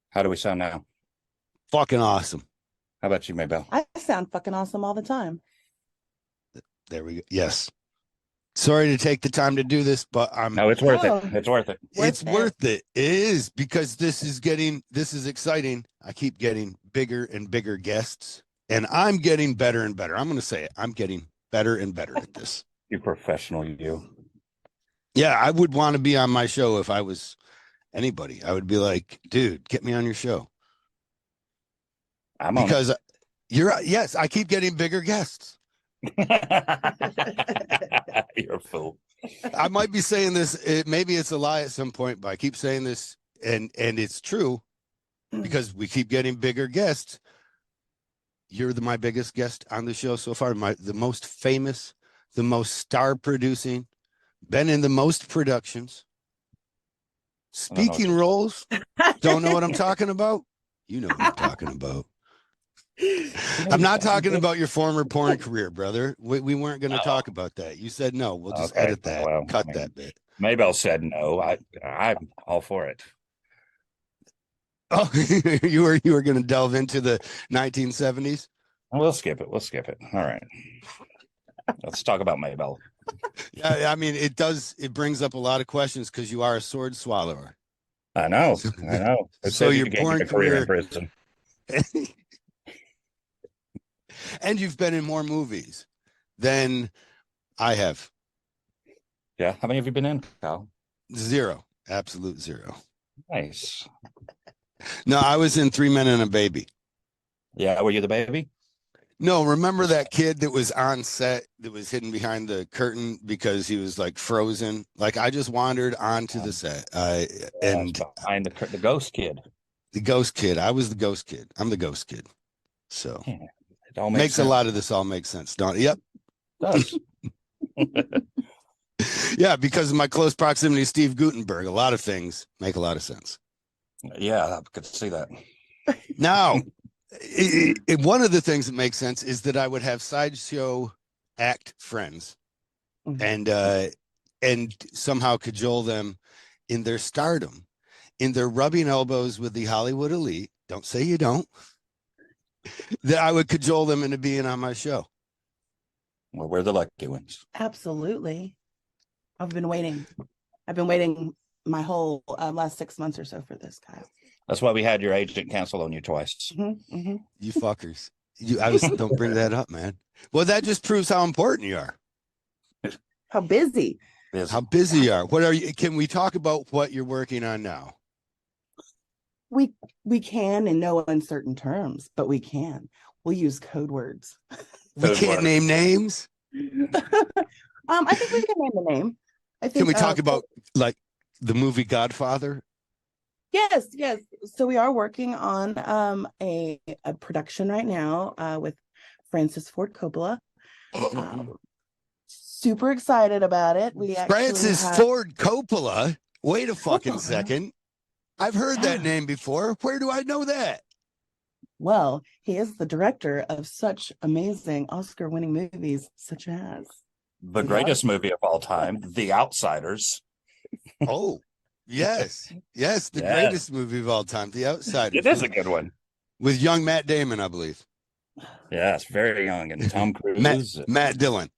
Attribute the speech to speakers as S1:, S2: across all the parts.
S1: How do we sound now?
S2: Fucking awesome.
S1: How about you, Maybelle?
S3: I sound fucking awesome all the time.
S2: There we go. Yes. Sorry to take the time to do this, but
S1: No, it's worth it.
S3: Oh,
S1: It's worth it.
S2: it's
S3: worth it.
S2: worth it. It is because this is exciting. I keep getting bigger and bigger guests, and I'm getting better and better. I'm going to say it. I'm getting better and better at this.
S1: You professional, you.
S2: Yeah, I would want to be on my show if I was anybody. I would be like, dude, get me on your show.
S1: I'm on
S2: Because yes, I keep getting bigger guests.
S1: it. You're a fool.
S2: I might be saying this, maybe it's a lie at some point, but I keep saying this, and it's true because we keep getting bigger guests. You're my biggest guest on the show so far, the most famous, the most star producing, been in the most productions, speaking roles. Don't know what I'm talking about? You know what I'm talking about. I'm not talking about your former porn career, brother. We weren't going to talk about that. You said no. We'll just edit that.
S1: Well,
S2: cut that bit.
S1: Maybelle said no. I'm all for it.
S2: Oh, you were going to delve into the 1970s?
S1: We'll skip it. We'll skip it. All right. Let's talk about Maybelle.
S2: Yeah, I mean, it brings up a lot of questions because you are a sword swallower.
S1: I know.
S2: So your
S1: you gave me
S2: porn
S1: a career in
S2: career,
S1: prison.
S2: and you've been in more movies than I have.
S1: Yeah. How many have you been in, Kyle?
S2: Zero. Absolute zero.
S1: Nice.
S2: No, I was in Three Men and a Baby.
S1: Yeah. Were you the baby?
S2: No, remember that kid that was on set that was hidden behind the curtain because he was like frozen? Like I just wandered onto the set. And
S1: behind the ghost kid.
S2: the ghost kid. I was the ghost kid. I'm the ghost kid. So
S1: Yeah, it all
S2: makes
S1: sense.
S2: a lot of this all makes sense, don't it? Yep.
S1: It does.
S2: Yeah, because of my close proximity to Steve Gutenberg, a lot of things make a lot of sense.
S1: Yeah, I could see that.
S2: Now, one of the things that makes sense is that I would have sideshow act friends and somehow cajole them in their stardom, in their rubbing elbows with the Hollywood elite. Don't say you don't. That I would cajole them into being on my show.
S1: Well, we're the lucky ones.
S3: Absolutely. I've been waiting my whole last 6 months or so for this, Kyle.
S1: That's why we had your agent cancel on you twice.
S2: You fuckers. Don't bring that up, man. Well, that just proves how important you are.
S3: How busy.
S2: How busy you are. What are you? Can we talk about what you're working on now?
S3: We can in no uncertain terms, but we can. We'll use code words.
S2: We can't name names.
S3: I think we can name the name.
S2: Can we talk about like the movie Godfather?
S3: Yes. So we are working on a production right now with Francis Ford Coppola. Super excited about it.
S2: Francis Ford Coppola. Wait a fucking second. I've heard that name before. Where do I know that?
S3: Well, he is the director of such amazing Oscar-winning movies, such as
S1: the greatest movie of all time, The Outsiders.
S2: Oh, yes, the greatest movie of all time, The Outsiders.
S1: It is a good one
S2: with young Matt Damon, I believe.
S1: Yes, very young, and Tom Cruise,
S2: Matt Dillon,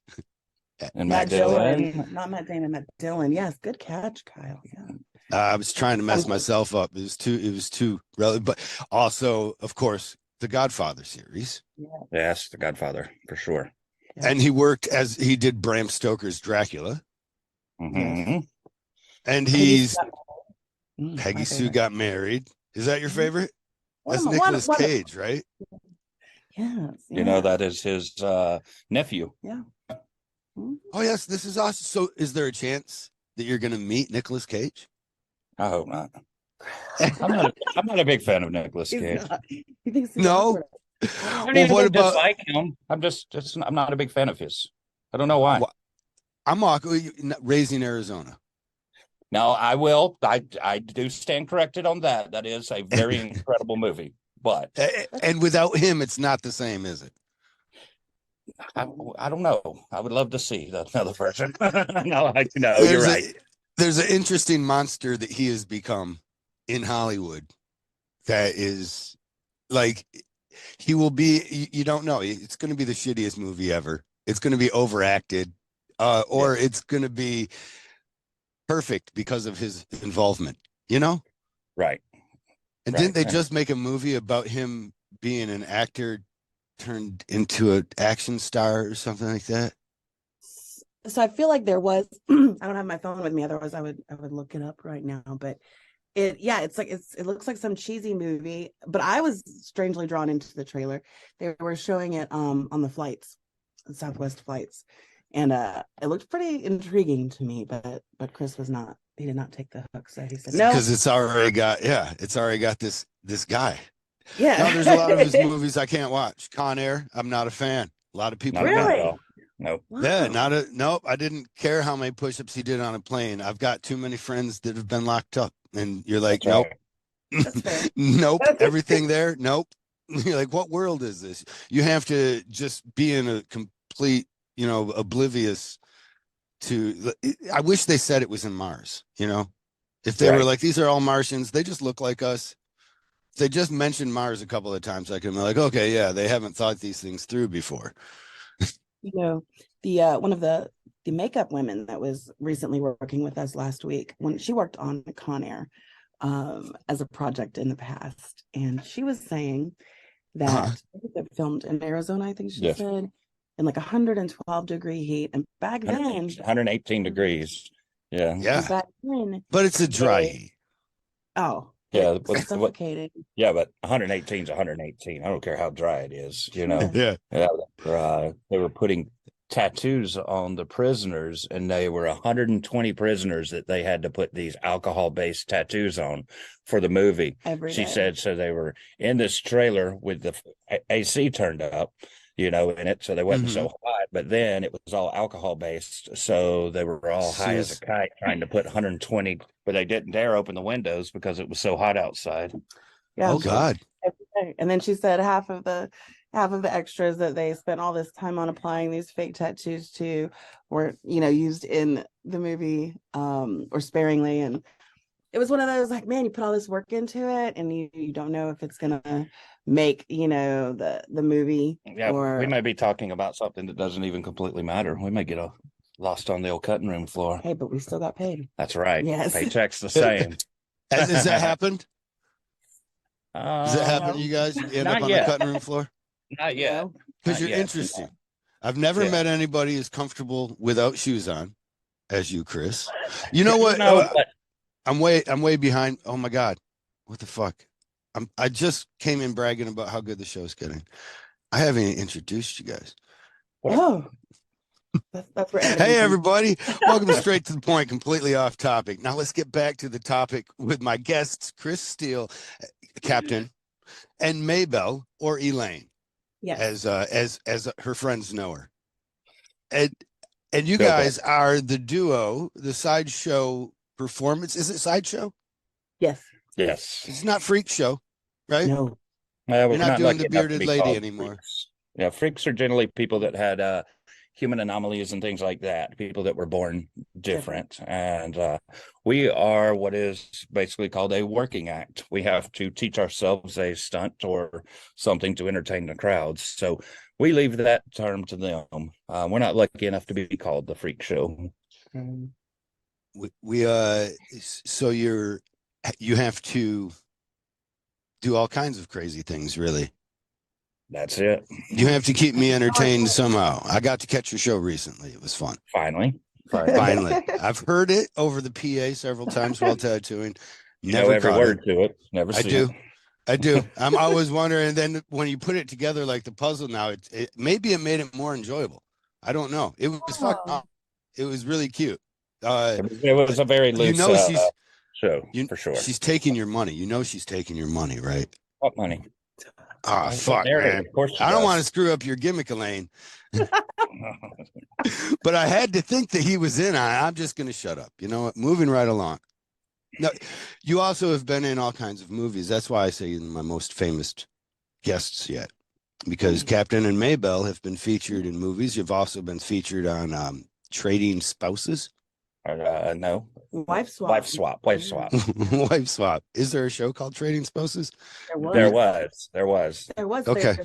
S1: and Matt Dillon.
S3: Not Matt Damon, Matt Dillon. Yes, good catch, Kyle. Yeah.
S2: I was trying to mess myself up. It was too relevant, but also, of course, the Godfather series.
S3: Yeah.
S1: Yes, the Godfather for sure.
S2: Yeah. And he did Bram Stoker's Dracula.
S1: Mm-hmm.
S2: And Peggy Sue got married. Is that your favorite? That's Nicolas Cage, right?
S3: Yes.
S1: You know that is his nephew.
S3: Yeah.
S2: Oh yes, this is awesome. So, is there a chance that you're going to meet Nicolas Cage?
S1: I hope not. I'm not a big fan of Nicolas Cage.
S3: He thinks
S2: no.
S1: I don't even dislike him. I'm not a big fan of his. I don't know why.
S2: Well, I'm Raising Arizona.
S1: No, I will. I do stand corrected on that. That is a very incredible movie. But
S2: and without him, it's not the same, is it?
S1: I don't know. I would love to see another version. No, you're right.
S2: There's an interesting monster that he has become in Hollywood that is like he will be. You don't know. It's going to be the shittiest movie ever. It's going to be overacted, or it's going to be perfect because of his involvement. You know.
S1: Right.
S2: And
S1: Right.
S2: didn't they just make a movie about him being an actor turned into an action star or something like that?
S3: So I feel like there was, I don't have my phone with me, otherwise I would look it up right now. But it looks like some cheesy movie, but I was strangely drawn into the trailer. They were showing it on the flights, Southwest flights. And it looked pretty intriguing to me, but Chris was not, he did not take the hook. So he said, no,
S2: Because it's already got this guy.
S3: yeah.
S2: No, there's a lot of his movies I can't watch. Con Air, I'm not a fan. A lot of people
S1: Not a
S2: are.
S1: fan at
S3: Really?
S1: all. No.
S2: Yeah,
S3: Wow.
S2: nope. I didn't care how many push-ups he did on a plane. I've got too many friends that have been locked up, and you're like,
S1: That's
S2: nope,
S1: right.
S3: That's fair.
S2: nope, everything there, nope. You're like, what world is this? You have to just be in a complete, oblivious to. I wish they said it was in Mars. If they were
S1: Right.
S2: like, these are all Martians, they just look like us. If they just mentioned Mars a couple of times, I can be like, okay, yeah, they haven't thought these things through before.
S3: You know, the one of the makeup women that was recently working with us last week, when she worked on Con Air as a project in the past, and she was saying
S2: Uh-huh.
S3: that they filmed in Arizona, I think she
S1: Yes.
S3: said, in like 112-degree heat. And back then,
S1: 118 degrees. Yeah.
S2: Yeah,
S3: back then,
S2: but it's a dry
S3: they,
S2: heat.
S3: oh,
S1: Yeah.
S3: it's suffocating.
S1: Yeah, but 118 is 118. I don't care how dry it is,
S3: Yeah.
S2: Yeah.
S1: Yeah, they were putting tattoos on the prisoners, and they were 120 prisoners that they had to put these alcohol-based tattoos on for the movie.
S3: Every
S1: She
S3: day.
S1: said so they were in this trailer with the AC turned up, in it, so they wasn't
S2: Mhm.
S1: so hot. But then it was all alcohol-based, so they were all high as a kite trying to put 120, but they didn't dare open the windows because it was so hot outside.
S3: Yeah.
S2: Oh God.
S3: Every day. And then she said half of the extras that they spent all this time on applying these fake tattoos to were, used in the movie or sparingly. And it was one of those like, man, you put all this work into it and you don't know if it's gonna make, the movie
S1: Yeah, we
S3: or
S1: may be talking about something that doesn't even completely matter. We may get lost on the old cutting room floor.
S3: hey, but we still got paid.
S1: That's right.
S3: Yes.
S1: Paycheck's the same.
S2: Has that happened? Does that happen to
S3: No.
S2: you guys? You end up
S1: Not
S2: on the
S1: yet.
S2: cutting room floor?
S1: Not yet.
S3: No.
S2: Because
S1: Not
S2: you're
S1: yet.
S2: interesting. I've never
S1: Yeah.
S2: met anybody as comfortable without shoes on as you, Chris. You know what?
S1: No, but
S2: I'm way behind. Oh my God. What the fuck? I just came in bragging about how good the show's getting. I haven't even introduced you guys.
S3: Oh, that's where
S2: Hey everybody, welcome straight to the point, completely off topic. Now let's get back to the topic with my guests, Chris Steele, Captain, and Maybelle or Elaine,
S3: Yes.
S2: as her friends know her. And you
S1: Go
S2: guys are the duo, the sideshow performance. Is it sideshow?
S3: Yes.
S1: yes.
S2: It's not freak show, right?
S3: No.
S1: We're
S2: You're not
S1: not
S2: doing
S1: lucky
S2: the
S1: enough to
S2: bearded
S1: be
S2: lady
S1: called
S2: anymore.
S1: freaks. Yeah, freaks are generally people that had human anomalies and things like that, people that were born different. And we are what is basically called a working act. We have to teach ourselves a stunt or something to entertain the crowds. So we leave that term to them. We're not lucky enough to be called the freak show.
S2: So you have to do all kinds of crazy things, really.
S1: That's it.
S2: You have to keep me entertained somehow. I got to catch your show recently. It was fun.
S1: Finally.
S2: Finally. I've heard it over the PA several times while tattooing.
S1: You
S2: Never
S1: know every
S2: caught
S1: word
S2: it.
S1: to it. Never
S2: I
S1: seen
S2: do.
S1: it.
S2: I do. I'm always wondering. And then when you put it together like the puzzle now, maybe it made it more enjoyable. I don't know. It was fucking
S3: Oh.
S2: It was really cute.
S1: It was a very loose show, for sure.
S2: She's taking your money. She's taking your money, right?
S1: What money?
S2: Ah, fuck,
S1: Narrative,
S2: man.
S1: of course she
S2: I don't
S1: does.
S2: want to screw up your gimmick, Elaine. But I had to think that he was in on it. I'm just going to shut up. You know what? Moving right along. No, you also have been in all kinds of movies. That's why I say you're my most famous guests yet. Because Captain and Maybelle have been featured in movies. You've also been featured on Trading Spouses.
S1: No.
S3: Wife swap.
S1: Wife swap. Wife swap.
S2: Wife swap. Is there a show called Trading Spouses?
S3: There was.
S1: There was. There was.
S3: There was.
S2: Okay.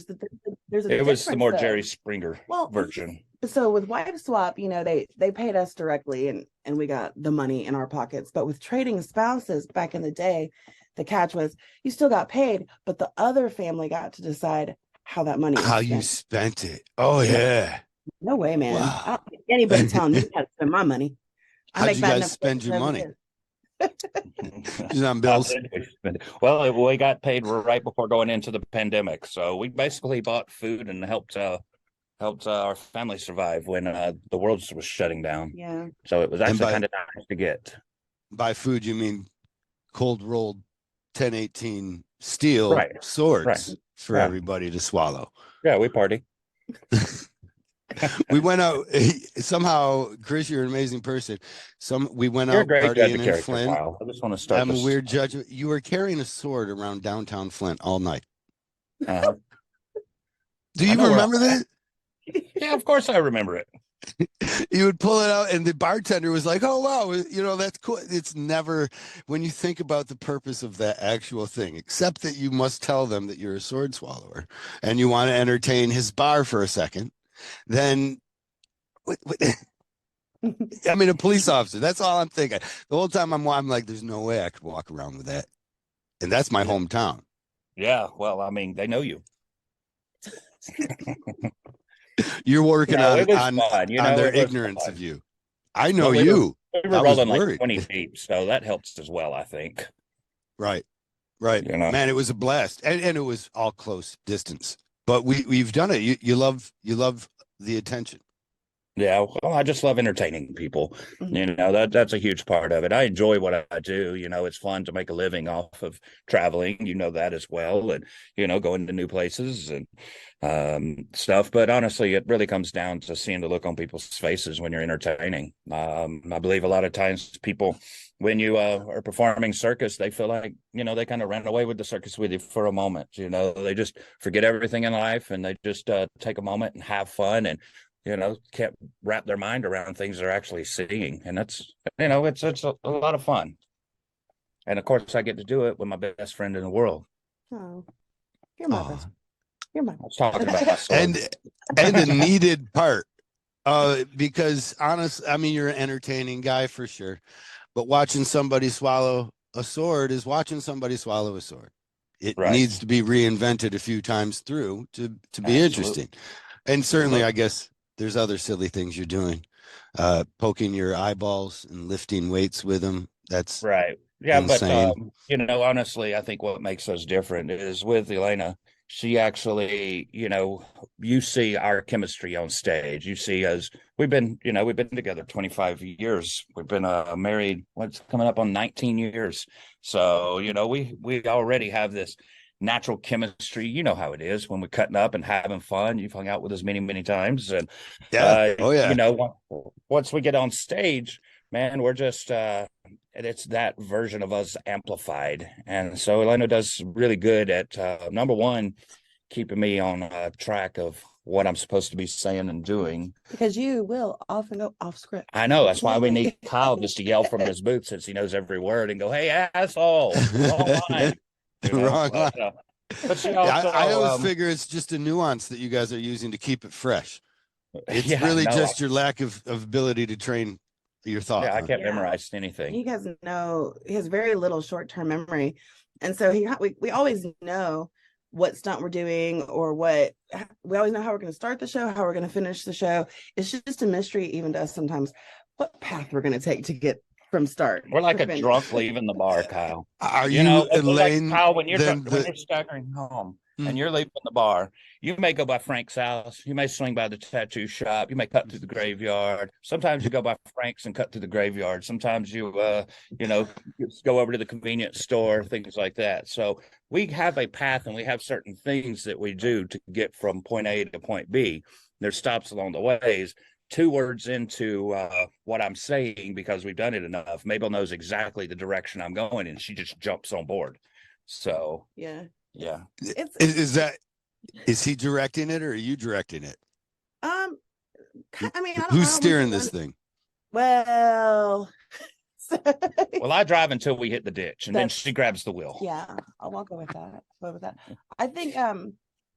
S3: There's a
S1: It was the
S3: difference,
S1: more
S3: though.
S1: Jerry Springer
S3: Well,
S1: version.
S3: So with wife swap, they paid us directly and we got the money in our pockets. But with trading spouses back in the day, the catch was you still got paid, but the other family got to decide how that money was
S2: How
S3: spent.
S2: you spent it. Oh yeah.
S3: No way, man.
S2: Wow.
S3: I don't think anybody telling me how to spend my money. I
S2: How'd
S3: make
S2: you
S3: bad
S2: guys
S3: enough
S2: spend your
S3: as it
S2: money?
S3: is.
S2: Just on bills.
S1: Well, we got paid right before going into the pandemic, so we basically bought food and helped our family survive when the world was shutting down.
S3: Yeah.
S1: So it was actually kind of nice to get.
S2: By food, you mean cold rolled 1018 steel
S1: Right.
S2: swords for
S1: Yeah.
S2: everybody to swallow.
S1: Yeah, we party.
S2: We went out somehow. Chris, you're an amazing person. We went
S1: You're a
S2: out
S1: great judge
S2: partying
S1: of
S2: in
S1: character,
S2: Flint.
S1: Kyle. I just want to start.
S2: I'm a weird judge. You were carrying a sword around downtown Flint all night.
S1: Uh-huh.
S2: Do you remember that?
S1: Yeah, of course I remember it.
S2: You would pull it out, and the bartender was like, "Oh wow, that's cool." It's never when you think about the purpose of that actual thing, except that you must tell them that you're a sword swallower and you want to entertain his bar for a second. Then, I mean, a police officer. That's all I'm thinking. The whole time I'm like, "There's no way I could walk around with that," and that's my hometown.
S1: Yeah, well, I mean, they know you.
S2: You're working on their ignorance
S1: fun.
S2: of you. I know
S1: well,
S2: you.
S1: We were rolling like 20 feet, so that helps as well, I think.
S2: Right. Man, it was a blast, and it was all close distance. But we've done it. You love the attention.
S1: Yeah, well, I just love entertaining people. That's a huge part of it. I enjoy what I do. It's fun to make a living off of traveling. That as well, and going to new places and stuff. But honestly, it really comes down to seeing the look on people's faces when you're entertaining. I believe a lot of times people, when you are performing circus, they feel like they kind of ran away with the circus with you for a moment. They just forget everything in life and they just take a moment and have fun and can't wrap their mind around things they're actually seeing. And that's, it's a lot of fun. And of course, I get to do it with my best friend in the world.
S3: Oh, you're my best. You're my.
S1: I was talking about my sword.
S2: and a needed part. Because I mean, you're an entertaining guy for sure. But watching somebody swallow a sword is watching somebody swallow a sword. It needs to be reinvented a few times through to be interesting. And certainly, I guess, there's other silly things you're doing, poking your eyeballs and lifting weights with them. That's
S1: right. Yeah,
S2: insane.
S1: but honestly, I think what makes us different is with Elena. She actually, you see our chemistry on stage. You see us. We've been together 25 years. We've been married. What's coming up on 19 years. So we already have this natural chemistry. You know how it is when we're cutting up and having fun. You've hung out with us many times, and once we get on stage, man, we're just it's that version of us amplified. And so Elena does really good at number one, keeping me on track of what I'm supposed to be saying and doing, because
S3: you will often go off script.
S1: I know, that's why we need Kyle just to yell from his booth since he knows every word and go, "Hey, asshole, wrong line."
S2: Wrong line.
S1: But she also,
S2: I always figure it's just a nuance that you guys are using to keep it fresh. It's just your lack of ability to train your thought.
S1: Yeah, I can't memorize anything.
S3: You guys know he has very little short-term memory, and so we always know what stunt we're doing or we always know how we're going to start the show, how we're going to finish the show. It's just a mystery even to us sometimes what path we're going to take to get from start.
S1: We're like a drunk leaving the bar, Kyle.
S2: Are you Elaine?
S1: Like, Kyle, when you're staggering home and you're leaving the bar, you may go by Frank's house. You may swing by the tattoo shop. You may cut through the graveyard. Sometimes you go by Frank's and cut through the graveyard. Sometimes you, go over to the convenience store, things like that. So we have a path and we have certain things that we do to get from point A to point B. There's stops along the ways. 2 words into what I'm saying, because we've done it enough, Maybelle knows exactly the direction I'm going and she just jumps on board. So
S3: yeah.
S2: Is he directing it or are you directing it?
S3: I mean,
S2: who's steering this thing?
S3: Well,
S1: Well, I drive until we hit the ditch, and then
S3: That's-
S1: she grabs the wheel.
S3: yeah, I'll go with that. Go with that. I think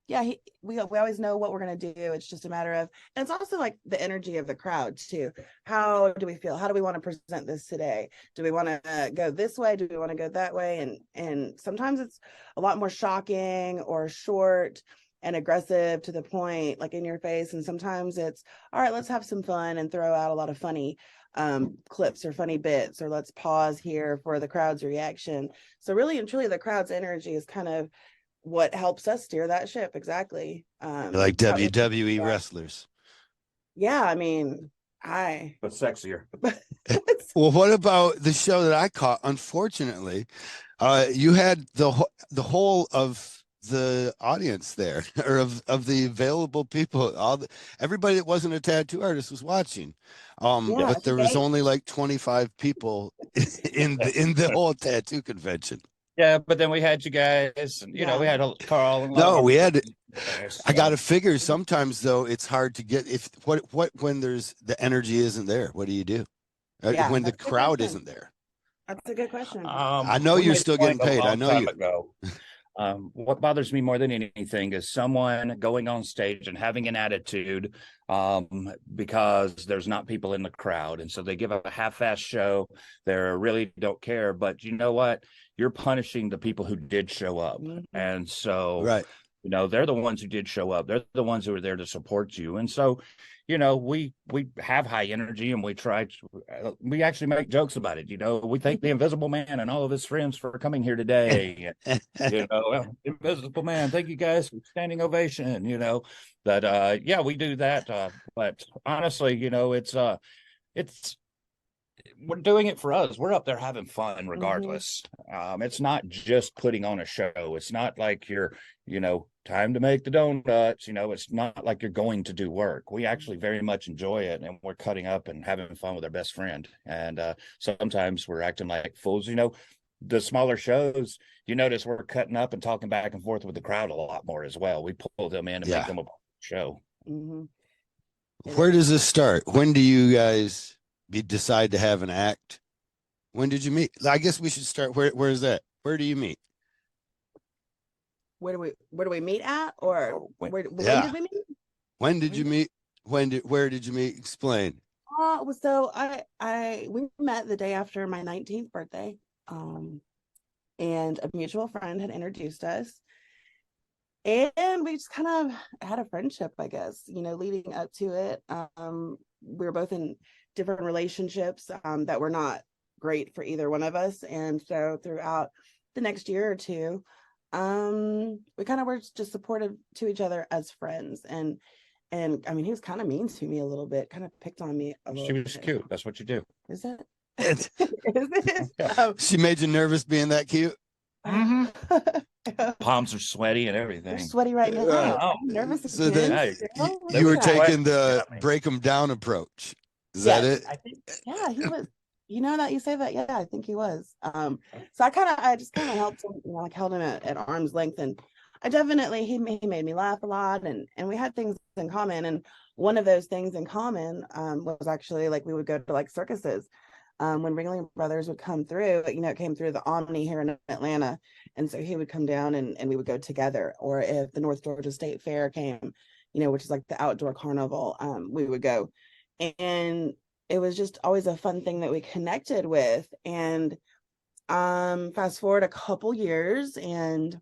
S3: yeah, we always know what we're gonna do. It's just a matter of, and it's also like the energy of the crowd too. How do we feel? How do we want to present this today? Do we want to go this way? Do we want to go that way? And sometimes it's a lot more shocking or short and aggressive to the point, like in your face. And sometimes it's all right, let's have some fun and throw out a lot of funny clips or funny bits, or let's pause here for the crowd's reaction. So really and truly the crowd's energy is kind of what helps us steer that ship. Exactly.
S2: Like WWE wrestlers.
S3: Yeah, I mean,
S1: But sexier.
S2: Well, what about the show that I caught? Unfortunately, you had the whole of the audience there, or of the available people. Everybody that wasn't a tattoo artist was watching.
S3: Yeah,
S2: But there was only like 25 people in the whole tattoo convention.
S1: Yeah, but then we had you guys, and we had Carl. And
S2: No, we had.
S1: So.
S2: I got to figure. Sometimes though, it's hard to get when there's the energy isn't there. What do you do when the crowd isn't there?
S3: That's a good question.
S2: I know you're still getting paid. I know you.
S1: Ago. What bothers me more than anything is someone going on stage and having an attitude because there's not people in the crowd. And so they give a half-assed show. They really don't care. But you know what? You're punishing the people who did show up.
S3: Mm-hmm.
S1: And so,
S2: right.
S1: They're the ones who did show up. They're the ones who are there to support you. And so, we have high energy, and we we actually make jokes about it. We thank the Invisible Man and all of his friends for coming here today. Invisible Man, thank you guys for standing ovation. That yeah, we do that. But honestly, it's we're doing it for us. We're up there having fun regardless. It's not just putting on a show. It's not like you're, time to make the donuts. It's not like you're going to do work. We actually very much enjoy it, and we're cutting up and having fun with our best friend. And sometimes we're acting like fools. The smaller shows, you notice we're cutting up and talking back and forth with the crowd a lot more as well. We pull them in and make them a show.
S3: Mm-hmm.
S2: Where does this start? When do you guys decide to have an act? When did you meet? I guess we should start. Where is that? Where do you meet?
S3: Where do we meet at, or when did we meet?
S2: When did you meet? Where did you meet? Explain.
S3: So we met the day after my 19th birthday. And a mutual friend had introduced us, and we just kind of had a friendship, I guess, leading up to it. We were both in different relationships that were not great for either one of us. And so throughout the next year or two, we kind of were just supportive to each other as friends. And I mean, he was kind of mean to me a little bit, kind of picked on me a little bit.
S1: She was cute. That's what you do.
S3: Is it?
S1: Is
S3: it?
S2: She made you nervous being that cute?
S1: Palms are sweaty and everything.
S3: You're sweaty right now. I'm nervous.
S2: So then you were taking the break them down approach. Is that it?
S3: I think, yeah, he was. That you say that. Yeah, I think he was. So I just kind of helped him, like held him at arm's length, and he made me laugh a lot, and we had things in common. And one of those things in common was actually like we would go to like circuses. When Ringling Brothers would come through, it came through the Omni here in Atlanta. And so he would come down and we would go together. Or if the North Georgia State Fair came, which is like the outdoor carnival, we would go. And it was just always a fun thing that we connected with. And fast forward a couple years, and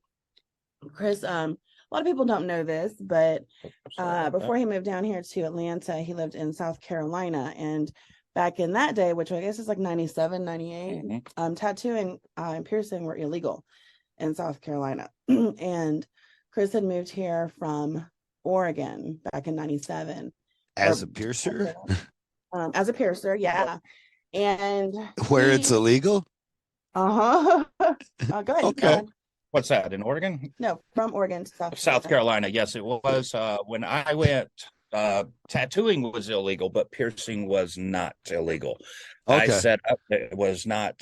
S3: Chris, a lot of people don't know this, but before he moved down here to Atlanta, he lived in South Carolina. And back in that day, which I guess is like 97, 98, tattooing and piercing were illegal in South Carolina. And Chris had moved here from Oregon back in 97.
S2: As a piercer?
S3: As a piercer, yeah. And
S2: where it's illegal?
S3: Go ahead.
S2: Okay.
S1: What's that, in Oregon?
S3: No, from Oregon to
S1: South Carolina. Yes, it was. When I went, tattooing was illegal, but piercing was not illegal. Okay. I set up it was not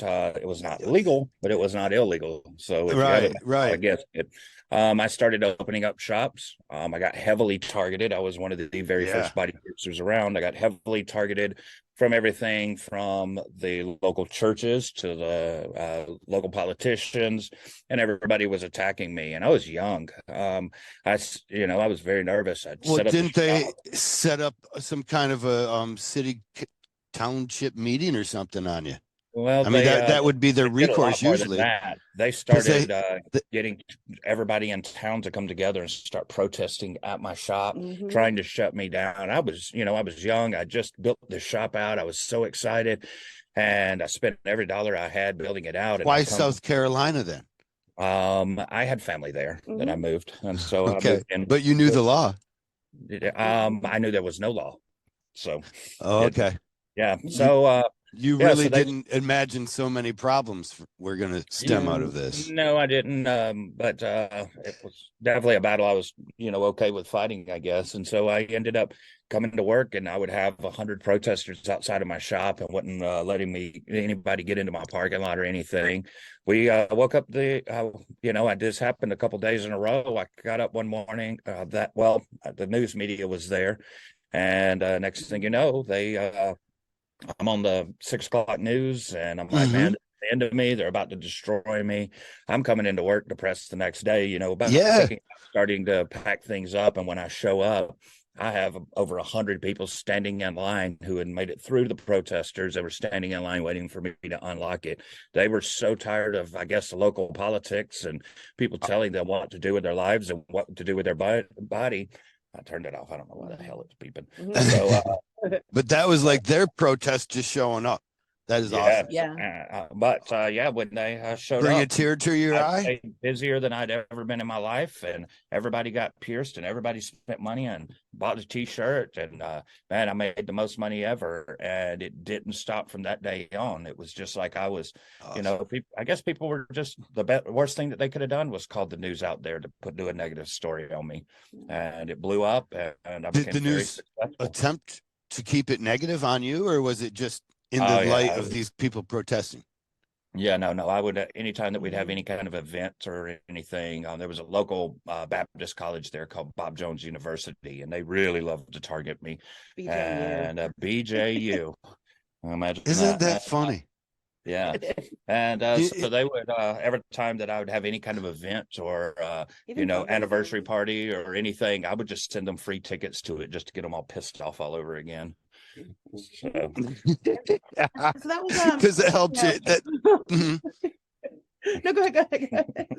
S1: illegal, but it was not illegal. So I guess it. I started opening up shops. I got heavily targeted. I was one of the very first body piercers around. I got heavily targeted from everything from the local churches to the local politicians, and everybody was attacking me. And I was young. I was very nervous. I'd
S2: Well,
S1: set up the
S2: didn't they
S1: shop.
S2: set up some kind of a township meeting or something on you?
S1: Well,
S2: I mean, that would be their
S1: they did a lot
S2: recourse
S1: more than
S2: usually,
S1: that. They
S2: because
S1: started getting everybody in town to come together and start protesting at my shop,
S3: Mhm.
S1: trying to shut me down. I was young. I just built the shop out. I was so excited, and I spent every dollar I had building it out. And I
S2: why
S1: come,
S2: South Carolina then?
S1: I had family there that I
S3: Mhm.
S1: moved, and so I
S2: Okay,
S1: moved in.
S2: but you knew the law.
S1: I knew there was no law, so
S2: Oh,
S1: it,
S2: okay.
S1: yeah.
S2: You
S1: So
S2: you
S1: yeah,
S2: really
S1: so they
S2: didn't imagine so many problems were going to stem out of this.
S1: No, I didn't. But it was definitely a battle I was, okay with fighting, I guess. And so I ended up coming to work, and I would have 100 protesters outside of my shop and wouldn't letting anybody get into my parking lot or anything. We woke up this happened a couple days in a row. I got up one morning the news media was there, and next thing you know, I'm on the 6 o'clock news, and I'm like,
S2: Hmm.
S1: man, the end of me. They're about to destroy me. I'm coming into work depressed the next day, about
S2: Yeah.
S1: thinking about starting to pack things up. And when I show up, I have over 100 people standing in line who had made it through the protesters. They were standing in line waiting for me to unlock it. They were so tired of, I guess, the local politics and people telling them what to do with their lives and what to do with their body. I turned it off. I don't know why the hell it's beeping.
S3: Mhm.
S1: So,
S2: But that was like their protest just showing up. That is awesome.
S1: yes,
S3: Yeah.
S1: when they showed
S2: Bring a
S1: up,
S2: tear to your
S1: I'd
S2: eye.
S1: say busier than I'd ever been in my life, and everybody got pierced, and everybody spent money and bought a T-shirt, and man, I made the most money ever, and it didn't stop from that day on. It was just like I was,
S2: Awesome.
S1: I guess people were just worst thing that they could have done was called the news out there to do a negative story on me, and it blew up, and I
S2: Did
S1: became
S2: the
S1: very
S2: news
S1: successful.
S2: attempt to keep it negative on you, or was it just in the
S1: Oh
S2: light
S1: yeah,
S2: of these people protesting?
S1: yeah, no. I would anytime that we'd have
S3: Mhm.
S1: any kind of event or anything. There was a local Baptist college there called Bob Jones University, and they really loved to target me.
S3: BJU.
S1: And BJU, imagine
S2: Isn't
S1: that.
S2: that funny?
S1: Yeah, and so
S2: You-
S1: they would every time that I would have any kind of event or
S3: Even
S1: anniversary
S3: fundraisers.
S1: party or anything, I would just send them free tickets to it just to get them all pissed off all over again. So
S3: So that was
S2: because it helped
S3: yeah.
S2: you. That mhm.
S3: No, go ahead, go ahead,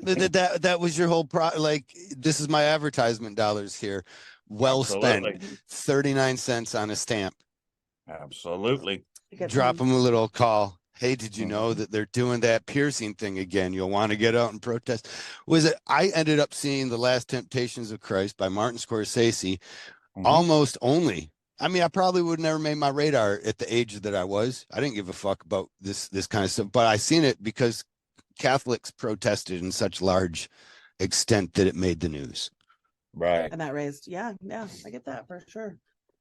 S3: go ahead.
S2: That was your whole like this is my advertisement dollars here. Well spent.
S1: absolutely,
S2: 39 cents on a stamp.
S1: absolutely.
S3: To get
S2: Drop
S3: some
S2: them a little call. Hey, did you know
S1: Mhm.
S2: that they're doing that piercing thing again? You'll want to get out and protest. Was it? I ended up seeing The Last Temptations of Christ by Martin Scorsese
S1: Mhm.
S2: almost only. I mean, I probably would never made my radar at the age that I was. I didn't give a fuck about this kind of stuff, but I seen it because Catholics protested in such large extent that it made the news.
S1: Right.
S3: and that raised, yeah, I get that for sure.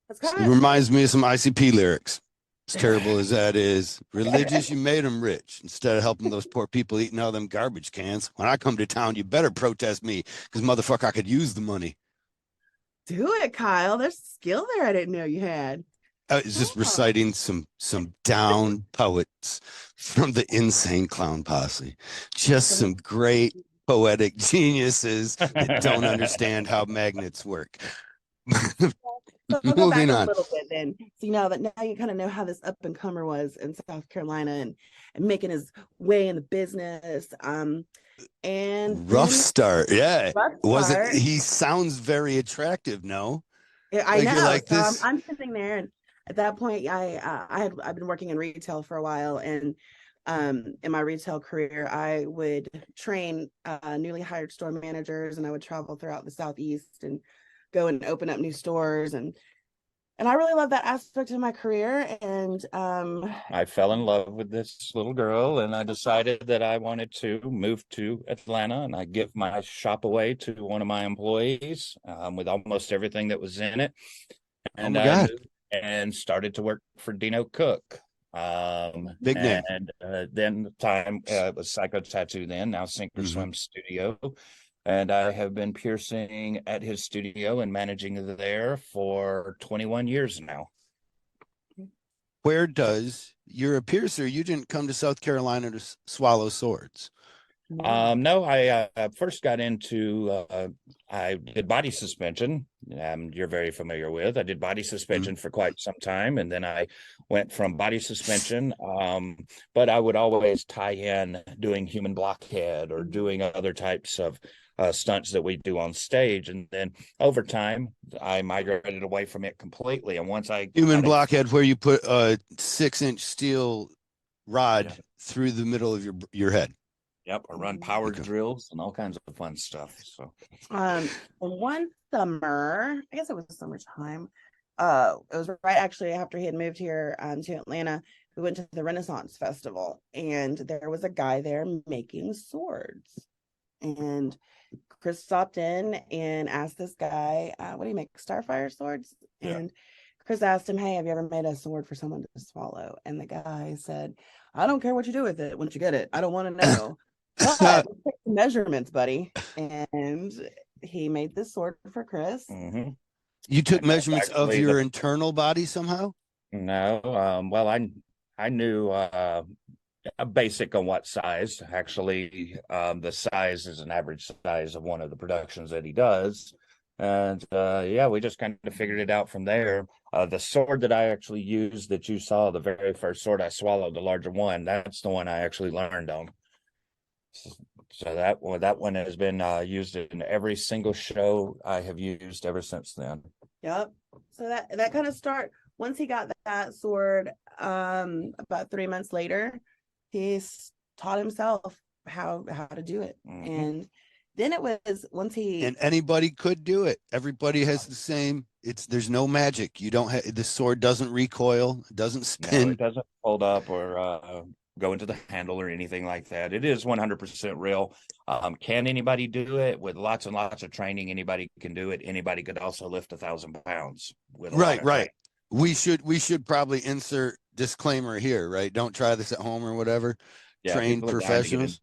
S3: That's
S2: It
S3: kind
S2: reminds me of some ICP lyrics. As terrible
S3: of
S2: as that is, religious, you made them rich instead of helping those poor people eating all them garbage cans. When I come to town, you better protest me because motherfucker, I could use the money.
S3: do it, Kyle. There's skill there I didn't know you had.
S2: I was just
S3: Oh.
S2: reciting some down poets from the Insane Clown Posse. Just some great poetic geniuses that don't understand how magnets work.
S3: So I'll go
S2: Moving
S3: back a
S2: on.
S3: little bit then. So you know that now you kind of know how this up and comer was in South Carolina and making his way in the business. And
S2: Rough
S3: then
S2: start. Yeah.
S3: rough
S2: Wasn't
S3: start.
S2: he sounds very attractive, no?
S3: Yeah, I
S2: Like you're
S3: know.
S2: like
S3: So
S2: this.
S3: I'm sitting there, and at that point, I've been working in retail for a while, and in my retail career, I would train newly hired store managers, and I would travel throughout the Southeast and go and open up new stores, and I really love that aspect of my career. And
S1: I fell in love with this little girl, and I decided that I wanted to move to Atlanta, and I give my shop away to one of my employees with almost everything that was in it,
S2: Oh
S1: and
S2: my
S1: I
S2: God.
S1: moved and started to work for Dino Cook.
S2: Big name.
S1: And then the time it was Psycho Tattoo, then now Sink or
S2: Mhm.
S1: Swim Studio. And I have been piercing at his studio and managing there for 21 years now.
S2: where does you're a piercer? You didn't come to South Carolina to swallow swords.
S1: No, I first got into I did body suspension. You're very familiar with. I did body suspension for quite some time, and then I went from body suspension. But I would always tie in doing human blockhead or doing other types of stunts that we do on stage, and then over time I migrated away from it completely. And once I
S2: Human blockhead, where you put a 6-inch steel rod through the middle of your head.
S1: Yep, or run power drills and all kinds of fun stuff. So,
S3: one summer, I guess it was summertime. It was right actually after he had moved here to Atlanta. We went to the Renaissance Festival, and there was a guy there making swords. And Chris stopped in and asked this guy, "What do you make? Starfire swords?"
S1: Yeah.
S3: And Chris asked him, "Hey, have you ever made a sword for someone to swallow?" And the guy said, "I don't care what you do with it once you get it. I don't want to know." But let's take some measurements, buddy. And he made this sword for Chris.
S1: Mm-hmm.
S2: You took measurements of your internal body somehow?
S1: No. Well, I knew a basic on what size. Actually, the size is an average size of one of the productions that he does. And yeah, we just kind of figured it out from there. The sword that I actually used that you saw, the very first sword I swallowed, the larger one, that's the one I actually learned on. So that one has been used in every single show I have used ever since then.
S3: Yep. So that kind of start once he got that sword, about 3 months later, he taught himself how to do it.
S1: Mm-hmm.
S3: And then it was once he
S2: and anybody could do it. Everybody has the same. There's no magic. You don't have the sword doesn't recoil, it doesn't spin.
S1: No, it doesn't fold up or go into the handle or anything like that. It is 100% real. Can anybody do it? With lots and lots of training, anybody can do it. Anybody could also lift 1,000 pounds with
S2: right. We should probably insert disclaimer here, right? Don't try this at home or whatever.
S1: Yeah,
S2: trained professionals.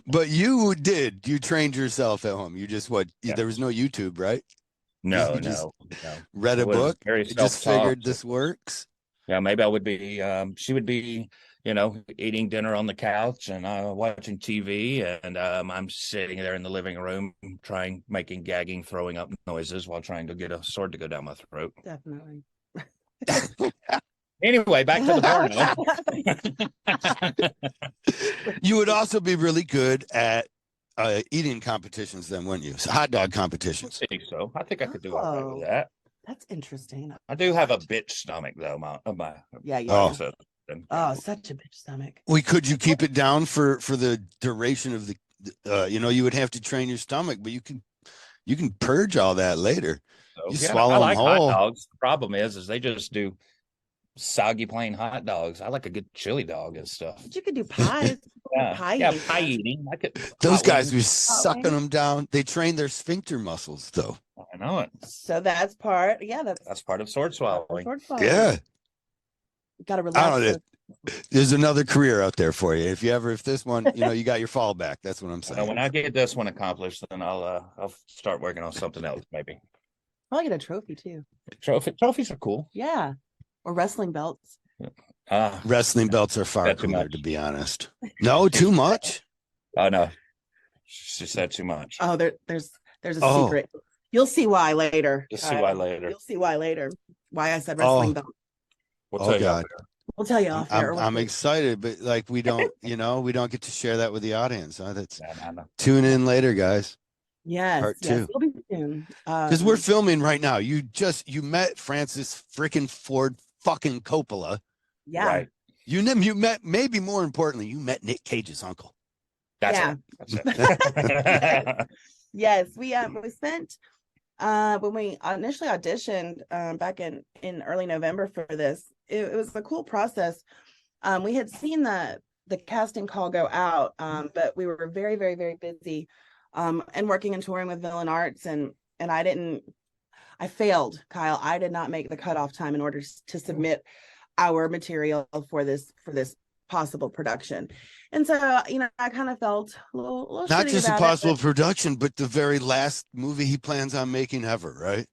S2: But you trained yourself at home. You just there was no YouTube, right?
S1: No,
S2: no. Read a book. Just figured this works.
S1: Yeah, Maybelle would be she would be, eating dinner on the couch and watching TV, and I'm sitting there in the living room making gagging, throwing up noises while trying to get a sword to go down my throat.
S3: Definitely.
S1: Anyway, back to the porno.
S2: You would also be really good at eating competitions then, wouldn't you? So hot dog competitions.
S1: I think so. I think I could do all right with that.
S3: That's interesting.
S1: I do have a bitch stomach though.
S3: Such a bitch stomach.
S2: Could you keep it down for the duration of the you would have to train your stomach, but you can purge all that later. You swallow them whole.
S1: Hot dogs. The problem is they just do soggy plain hot dogs. I like a good chili dog and stuff.
S3: But you could do pies.
S1: pie eating.
S2: Those guys were sucking them down. They train their sphincter muscles though.
S1: I know it.
S3: So that's part. Yeah,
S1: that's part of sword swallowing.
S2: Yeah.
S3: Got to relax.
S2: There's another career out there for you. If this one, you got your fallback. That's what I'm saying.
S1: When I get this one accomplished, then I'll start working on something else maybe.
S3: I'll get a trophy too.
S1: Trophies are cool.
S3: Yeah. Or wrestling belts.
S2: Wrestling belts are far cooler, to be honest. No, too much.
S1: Oh no. She said too much.
S3: Oh, there's a secret. You'll see why later.
S1: You'll see why later.
S3: You'll see why later. Why I said wrestling belt. We'll tell you off air.
S2: I'm excited, but we don't, we don't get to share that with the audience. Huh? Tune in later, guys.
S3: Yes.
S2: Part 2.
S3: It'll be soon.
S2: Because we're filming right now. You met Francis freaking Ford fucking Coppola.
S3: Yeah.
S1: Right.
S2: You met, maybe more importantly, you met Nick Cage's uncle.
S1: That's it.
S3: Yes, we spent when we initially auditioned back in early November for this. It was a cool process. We had seen the casting call go out, but we were very, very, very busy and working and touring with Villain Arts, and I failed, Kyle. I did not make the cutoff time in order to submit our material for this possible production. And so, I kind of felt a little
S2: not just a possible production, but the very last movie he plans on making ever, right?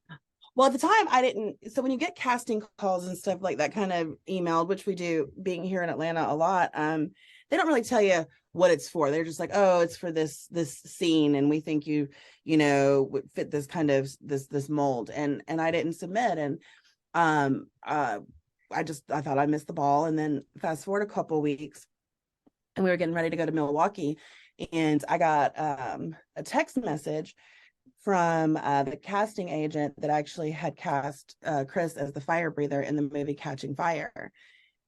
S3: Well, at the time I didn't. So when you get casting calls and stuff like that kind of emailed, which we do being here in Atlanta a lot, they don't really tell you what it's for. They're just like, oh, it's for this scene, and we think you know would fit this kind of this mold. And I didn't submit, and um I thought I missed the ball. And then fast forward a couple of weeks, and we were getting ready to go to Milwaukee, and I got a text message from the casting agent that actually had cast Chris as the fire breather in the movie Catching Fire.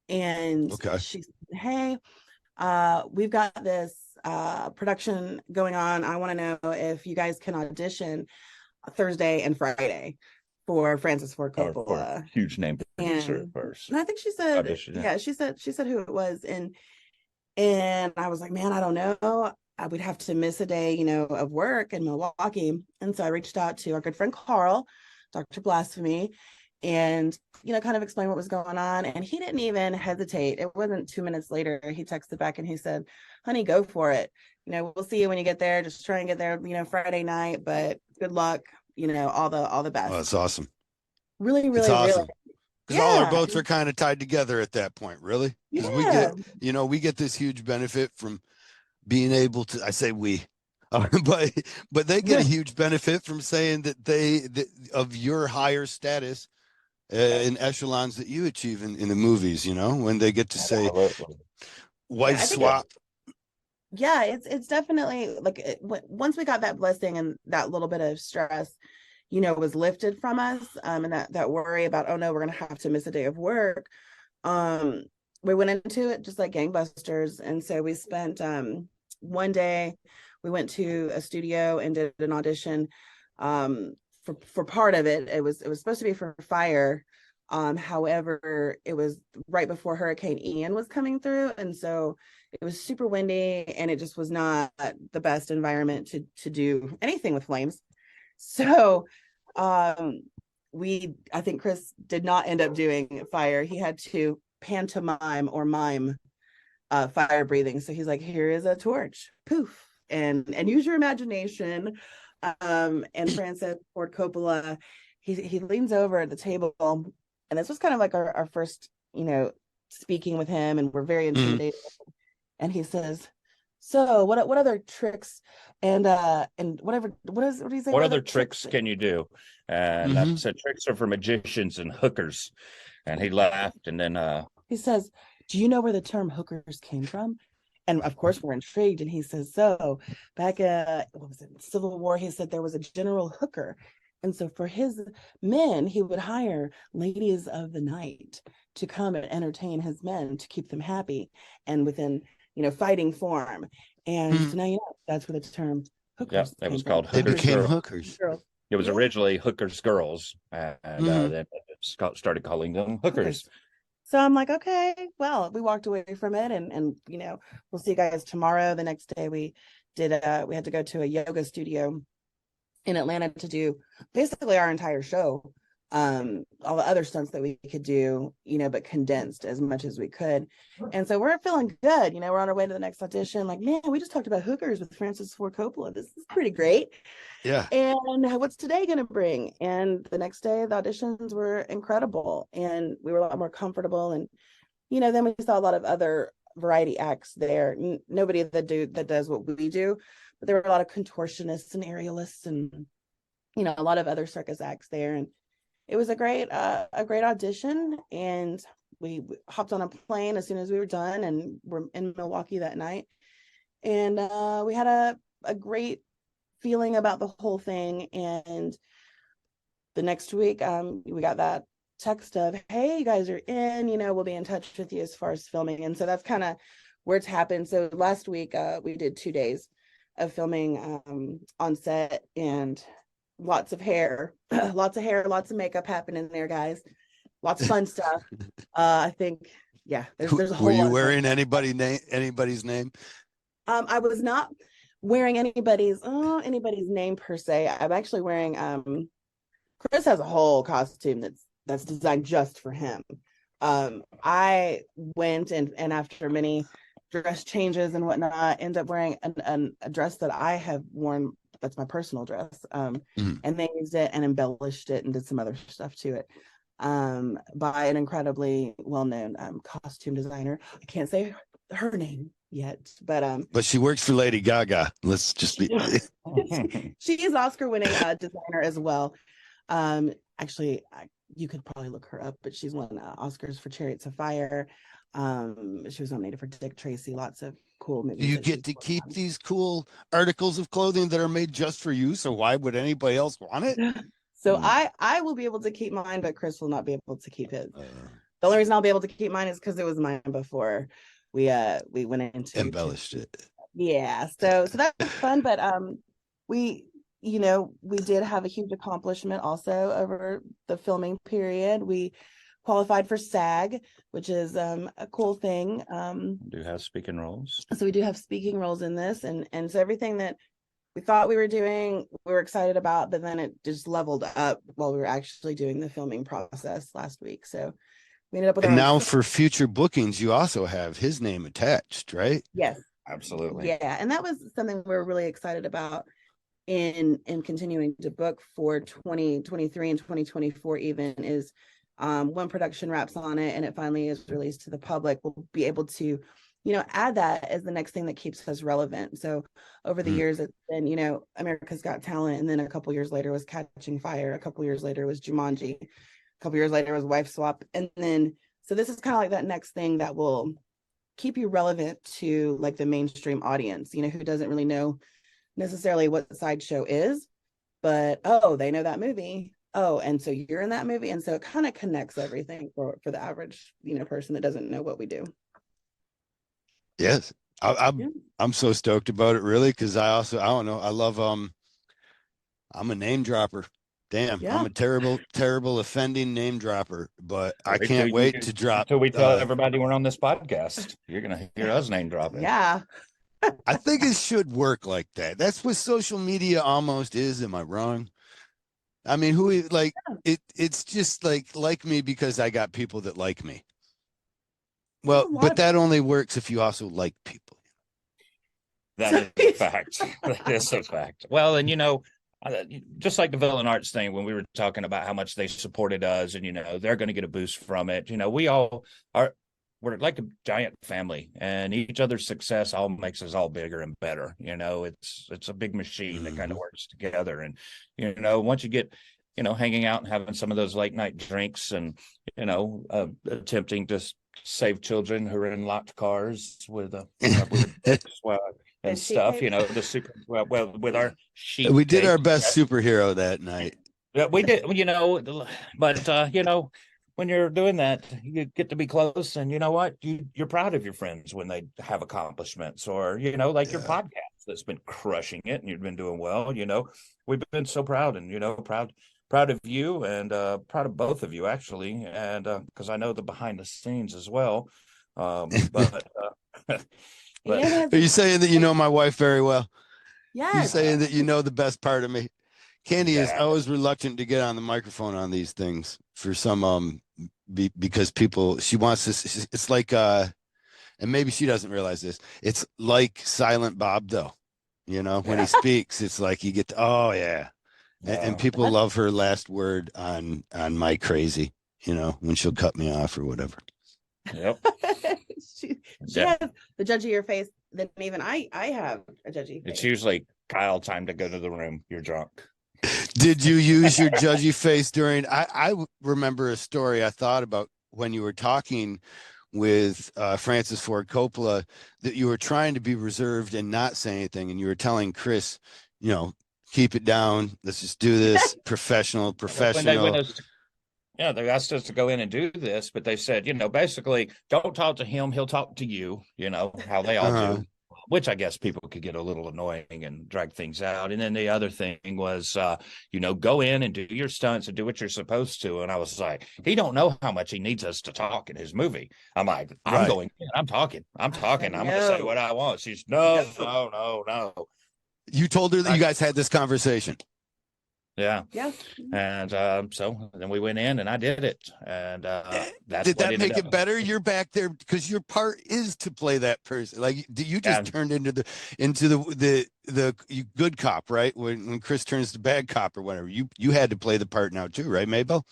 S3: And
S2: Okay.
S3: she said, hey, we've got this production going on. I want to know if you guys can audition Thursday and Friday for Francis Ford
S1: Or for
S3: Coppola.
S1: huge name producer
S3: And,
S1: first.
S3: and I think she said,
S1: Audition,
S3: yeah, she said who it was. And I was like, man, I don't know. I would have to miss a day, you know, of work in Milwaukee. And so I reached out to our good friend Carl, Dr. Blasphemy, and, you know, kind of explain what was going on. And he didn't even hesitate. It wasn't 2 minutes later. He texted back and he said, honey, go for it. You know, we'll see you when you get there. Just try and get there, you know, Friday night, but good luck, you know, all the best.
S2: Oh, that's awesome.
S3: Really,
S2: It's
S3: really,
S2: awesome.
S3: really.
S2: Because all our
S3: Yeah.
S2: boats are kind of tied together at that point, really. Because we
S3: Yeah.
S2: get, you know, we get this huge benefit from being able to, I say we, but they get a huge benefit from saying that of your higher status in echelons that you achieve in the movies, you know, when they get to say
S1: Absolutely.
S2: wife
S3: I think
S2: swap.
S3: yeah, it's definitely like once we got that blessing and that little bit of stress, you know, was lifted from us, and that worry about, oh no, we're gonna have to miss a day of work. um we went into it just like gangbusters. And so we spent one day, we went to a studio and did an audition. For part of it, it was supposed to be for fire. However, it was right before Hurricane Ian was coming through, and so it was super windy, and it just was not the best environment to do anything with flames. So I think Chris did not end up doing fire. He had to pantomime or mime fire breathing. So he's like, here is a torch, poof, and use your imagination. And Francis Ford Coppola, he leans over at the table, and this was kind of like our first, you know, speaking with him, and we're very intimidated. And he says, so what other tricks and what do you say?
S1: What other tricks can you do? And I said, tricks are for magicians and hookers. And he laughed, and then
S3: He says, do you know where the term hookers came from? And of course we're intrigued. And he says, so back what was it, Civil War, he said there was a general hooker. And so for his men, he would hire ladies of the night to come and entertain his men to keep them happy and within, you know, fighting form. And so now you know that's where the term hookers
S1: that was
S3: came
S1: called
S3: from.
S2: They
S1: hookers
S2: became
S1: girls.
S2: hookers.
S1: It was originally hookers girls, and then started calling them hookers.
S3: So I'm like, okay, well, we walked away from it, and you know, we'll see you guys tomorrow. The next day we had to go to a yoga studio in Atlanta to do basically our entire show. All the other stunts that we could do, you know, but condensed as much as we could. And so we're feeling good. You know, we're on our way to the next audition. Like, man, we just talked about hookers with Francis Ford Coppola. This is pretty great.
S2: Yeah.
S3: And what's today going to bring? And the next day, the auditions were incredible, and we were a lot more comfortable. And, you know, then we saw a lot of other variety acts there. Nobody that does what we do, but there were a lot of contortionists and aerialists, and, you know, a lot of other circus acts there. And it was a great audition. And we hopped on a plane as soon as we were done, and we're in Milwaukee that night. And we had a great feeling about the whole thing. And the next week, we got that text of, hey, you guys are in, you know, we'll be in touch with you as far as filming. And so that's kind of where it's happened. So last week, we did 2 days of filming on set, and lots of hair, lots of makeup happening there, guys. Lots of fun stuff. I think, yeah, there's a whole
S2: Were you
S3: lot
S2: wearing anybody's name?
S3: I was not wearing anybody's name per se. I'm actually wearing Chris has a whole costume that's designed just for him. I went and after many dress changes and whatnot, end up wearing a dress that I have worn. That's my personal dress. And they used it and embellished it and did some other stuff to it. By an incredibly well-known costume designer. I can't say her name yet,
S2: but she works for Lady Gaga. Let's just be.
S3: she is an Oscar-winning designer as well. Actually, you could probably look her up, but she's won Oscars for Chariots of Fire. She was nominated for Dick Tracy. Lots of cool movies.
S2: You get to keep these cool articles of clothing that are made just for you. So why would anybody else want it?
S3: So I will be able to keep mine, but Chris will not be able to keep his. The only reason I'll be able to keep mine is because it was mine before we went into
S2: embellished it.
S3: Yeah, so that was fun, but we did have a huge accomplishment also over the filming period. We qualified for SAG, which is a cool thing.
S1: We do have speaking roles.
S3: So we do have speaking roles in this, and so everything that we thought we were doing, we were excited about, but then it just leveled up while we were actually doing the filming process last week. So we ended up with.
S2: And now for future bookings, you also have his name attached, right?
S3: Yes,
S1: absolutely.
S3: Yeah, and that was something we were really excited about in continuing to book for 2023 and 2024. Even is when production wraps on it and it finally is released to the public, we'll be able to add that as the next thing that keeps us relevant. So over the years, it's been, America's Got Talent. And then a couple years later was Catching Fire. A couple years later was Jumanji. A couple years later was Wife Swap. And then, so this is kind of like that next thing that will keep you relevant to like the mainstream audience, who doesn't really know necessarily what Sideshow is, but, oh, they know that movie. Oh, and so you're in that movie. And so it kind of connects everything for the average, person that doesn't know what we do.
S2: Yes, I'm so stoked about it, really, because I don't know, I love I'm a name dropper. Damn, yeah. I'm a terrible offending name dropper, but I can't wait to drop.
S1: Until we tell everybody we're on this podcast, you're gonna hear us name dropping.
S3: Yeah,
S2: I think it should work like that. That's what social media almost is. Am I wrong? I mean, it's just like me because I got people that like me. Well, but that only works if you also like people.
S1: That is a fact. That is a fact. Well, and just like the Villain Arts thing, when we were talking about how much they supported us, and they're going to get a boost from it. We all we're like a giant family, and each other's success all makes us all bigger and better. It's a big machine that kind of works together. And once you get hanging out and having some of those late night drinks, and attempting to save children who are in locked cars with and stuff, the super well with our sheep.
S2: We did our best superhero that night.
S1: Yeah, we did, but when you're doing that, you get to be close, and you know what? You're proud of your friends when they have accomplishments, or like your podcast that's been crushing it and you've been doing well. We've been so proud, and proud of you, and proud of both of you, actually, and because I know the behind the scenes as well. But
S2: are you saying that you know my wife very well?
S3: Yeah.
S2: You're saying that you know the best part of me. Candy is always reluctant to get on the microphone on these things for some because she wants this. It's like and maybe she doesn't realize this. It's like Silent Bob, though. When he speaks, it's like you get to, oh yeah. And people love her last word on my crazy, when she'll cut me off or whatever.
S1: Yep.
S3: she has the judgy your face than even I have a judgy face.
S1: It's usually, Kyle, time to go to the room. You're drunk.
S2: Did you use your judgy face during? I remember a story I thought about when you were talking with Francis Ford Coppola, that you were trying to be reserved and not say anything, and you were telling Chris, keep it down. Let's just do this. Professional.
S1: They asked us to go in and do this, but they said, basically, don't talk to him. He'll talk to you, how they all do, which I guess people could get a little annoying and drag things out. And then the other thing was, go in and do your stunts and do what you're supposed to. And I was like, he don't know how much he needs us to talk in his movie. I'm like, I'm going in. I'm talking. I'm going to say what I want. She's no. You
S2: told her that you guys had this conversation.
S1: Yeah.
S3: Yeah.
S1: And so then we went in and I did it. And that's
S2: Did
S1: what
S2: that
S1: ended
S2: make
S1: up.
S2: it better? You're back there because your part is to play that person. Like you
S1: Yeah.
S2: just turned into the good cop, right? When Chris turns to bad cop or whatever, you had to play the part now too, right, Maybelle?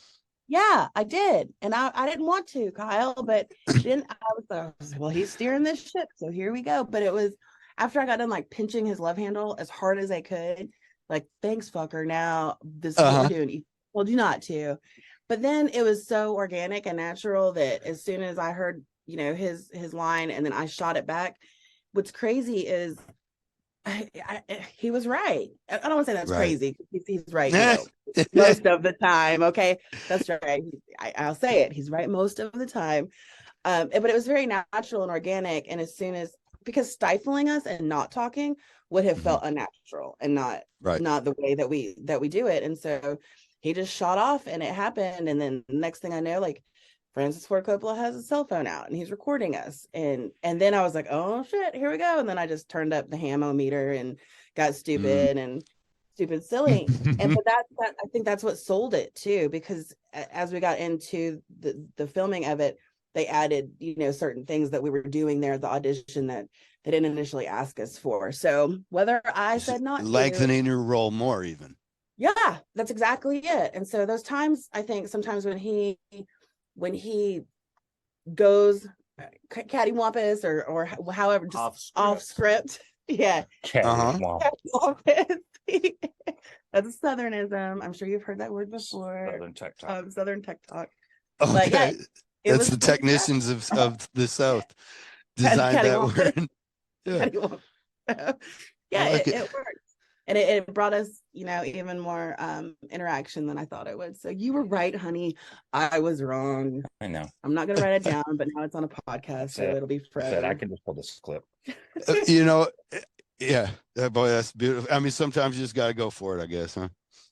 S3: Yeah, I did. And I didn't want to, Kyle, but then I was like, well, he's steering this ship. So here we go. But it was after I got done like pinching his love handle as hard as I could, like, thanks, fucker. Now this is what we're
S2: Uh-huh.
S3: doing. He told you not to. But then it was so organic and natural that as soon as I heard, his line and then I shot it back, what's crazy is he was right. I don't want to say that's
S2: Right.
S3: crazy. He's right, most of the time. Okay, that's right. I'll say it. He's right most of the time. But it was very natural and organic. And as soon as because stifling us and not talking would have felt unnatural and
S2: Right.
S3: not the way that we do it. And so he just shot off and it happened. And then the next thing I know, like Francis Ford Coppola has a cell phone out and he's recording us. And then I was like, oh shit, here we go. And then I just turned up the hammometer and got stupid and stupid silly. And but that I think that's what sold it too, because as we got into the filming of it, they added, certain things that we were doing there at the audition that they didn't initially ask us for. So whether I said not to,
S2: lengthening your role more even.
S3: yeah, that's exactly it. And so those times, I think sometimes when he goes cattywampus or however, just off script. Yeah. Cattywampus. That's a Southernism. I'm sure you've heard that word before.
S1: Southern Tech Talk.
S3: Southern Tech Talk.
S2: Okay.
S3: But yeah,
S2: that's the technicians of the South designed that word.
S3: Yeah, it worked. And it brought us, even more interaction than I thought it would. So you were right, honey. I was wrong.
S1: I know.
S3: I'm not going to write it down, but now it's on a podcast, so it'll be forever.
S1: I can just pull this clip.
S2: Yeah, boy, that's beautiful. I mean, sometimes you just got to go for it, I guess, huh?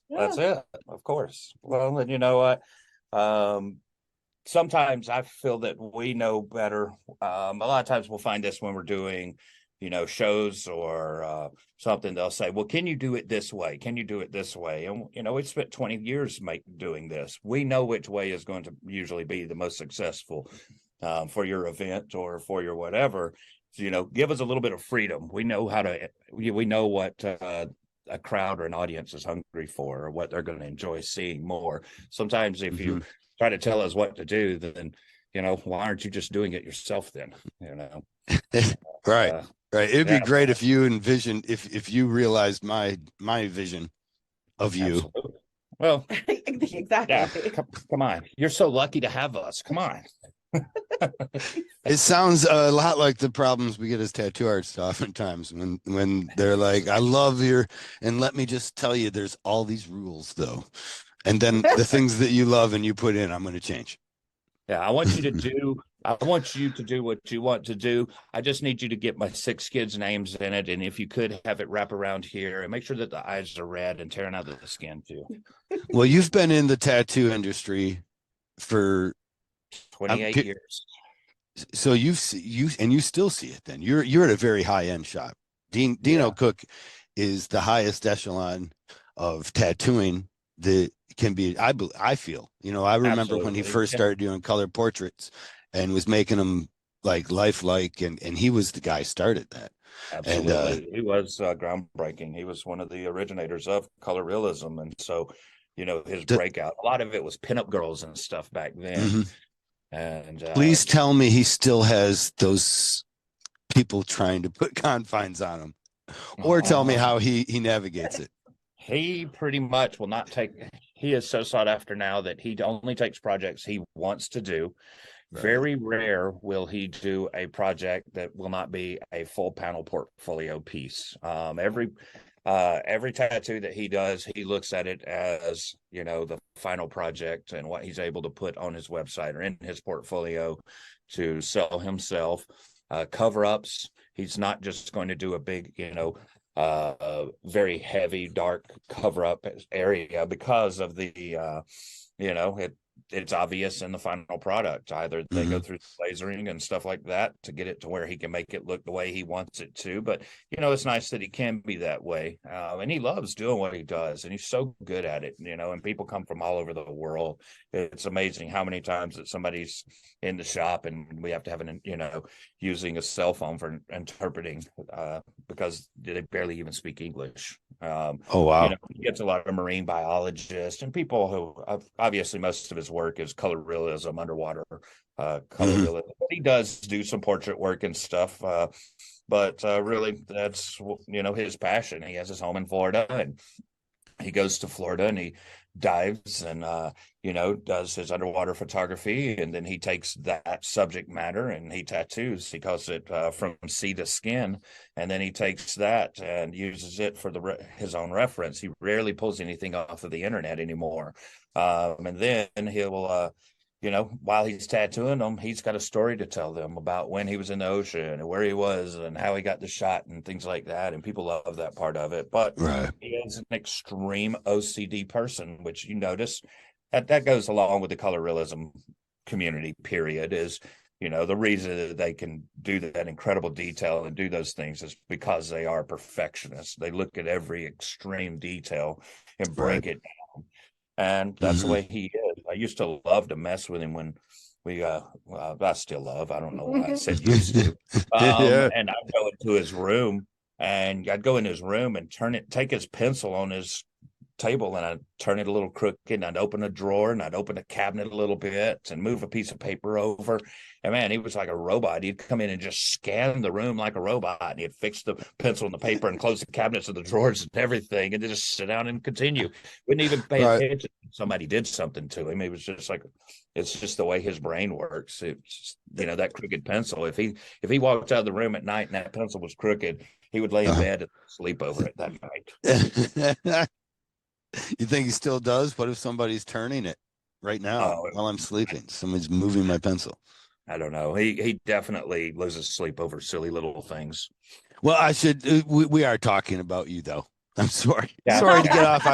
S3: Yeah.
S1: That's it, of course. Well, and you know what? Sometimes I feel that we know better. A lot of times we'll find this when we're doing, shows or something. They'll say, well, can you do it this way? Can you do it this way? And, we spent 20 years doing this. We know which way is going to usually be the most successful for your event or for your whatever. So, give us a little bit of freedom. We know we know what a crowd or an audience is hungry for or what they're going to enjoy seeing more. Sometimes if you try to tell us what to do, then, why aren't you just doing it yourself then?
S2: Right. Right. It'd be great if you envisioned, if you realized my vision of you.
S1: Absolutely. Well,
S3: exactly.
S1: Yeah, come on. You're so lucky to have us. Come on.
S2: It sounds a lot like the problems we get as tattoo artists oftentimes when they're like, I love and let me just tell you, there's all these rules though. And then the things that you love and you put in, I'm going to change.
S1: Yeah, I want you to do what you want to do. I just need you to get my 6 kids' names in it. And if you could have it wrap around here and make sure that the eyes are red and tearing out of the skin too.
S2: Well, you've been in the tattoo industry for
S1: 28 years.
S2: So you still see it then. You're at a very high end shop. Dino Cook is the highest echelon of tattooing that can be, I feel, I remember
S1: Absolutely.
S2: when he first started doing color portraits and was making them like lifelike, and he was the guy started that.
S1: Absolutely. And he was groundbreaking. He was one of the originators of color realism. And so, his breakout, a lot of it was pinup girls and stuff back then. And
S2: please tell me he still has those people trying to put confines on him, or tell me how he navigates it.
S1: He pretty much will not take. He is so sought after now that he only takes projects he wants to do. Right. Very rare will he do a project that will not be a full panel portfolio piece. Every tattoo that he does, he looks at it as, the final project and what he's able to put on his website or in his portfolio to sell himself. Cover-ups, he's not just going to do a big, very heavy, dark cover-up area because of the, it's obvious in the final product. Either they go through lasering and stuff like that to get it to where he can make it look the way he wants it to. But it's nice that he can be that way, and he loves doing what he does, and he's so good at it. And people come from all over the world. It's amazing how many times that somebody's in the shop and we have to have using a cell phone for interpreting, because they barely even speak English.
S2: Oh wow.
S1: He gets a lot of marine biologists and people who, obviously most of his work is color realism, underwater color realism. But he does do some portrait work and stuff. But really, that's his passion. He has his home in Florida, and he goes to Florida and he dives and does his underwater photography, and then he takes that subject matter and he tattoos. He calls it from sea to skin, and then he takes that and uses it for his own reference. He rarely pulls anything off of the internet anymore, and then he'll while he's tattooing them, he's got a story to tell them about when he was in the ocean and where he was and how he got the shot and things like that. And people love that part of it. But he is an extreme OCD person, which you notice that goes along with the color realism community, period, is, the reason that they can do that incredible detail and do those things is because they are perfectionists. They look at every extreme detail and break it down. And that's the way he is. I used to love to mess with him when I still love, I don't know why I said used to. And I'd go into his room and take his pencil on his table and I'd turn it a little crooked and I'd open a drawer and I'd open a cabinet a little bit and move a piece of paper over. And man, he was like a robot. He'd come in and just scan the room like a robot, and he'd fix the pencil and the paper and close the cabinets and the drawers and everything, and then just sit down and continue. Wouldn't even pay attention if somebody did something to him. He was just like, it's just the way his brain works. It's that crooked pencil. If he walked out of the room at night and that pencil was crooked, he would lay in bed and sleep over it that night.
S2: You think he still does? What if somebody's turning it right now while I'm sleeping? Somebody's moving my pencil.
S1: I don't know. He definitely loses sleep over silly little things.
S2: Well, I should. We are talking about you, though. I'm sorry. Yeah. Sorry to get off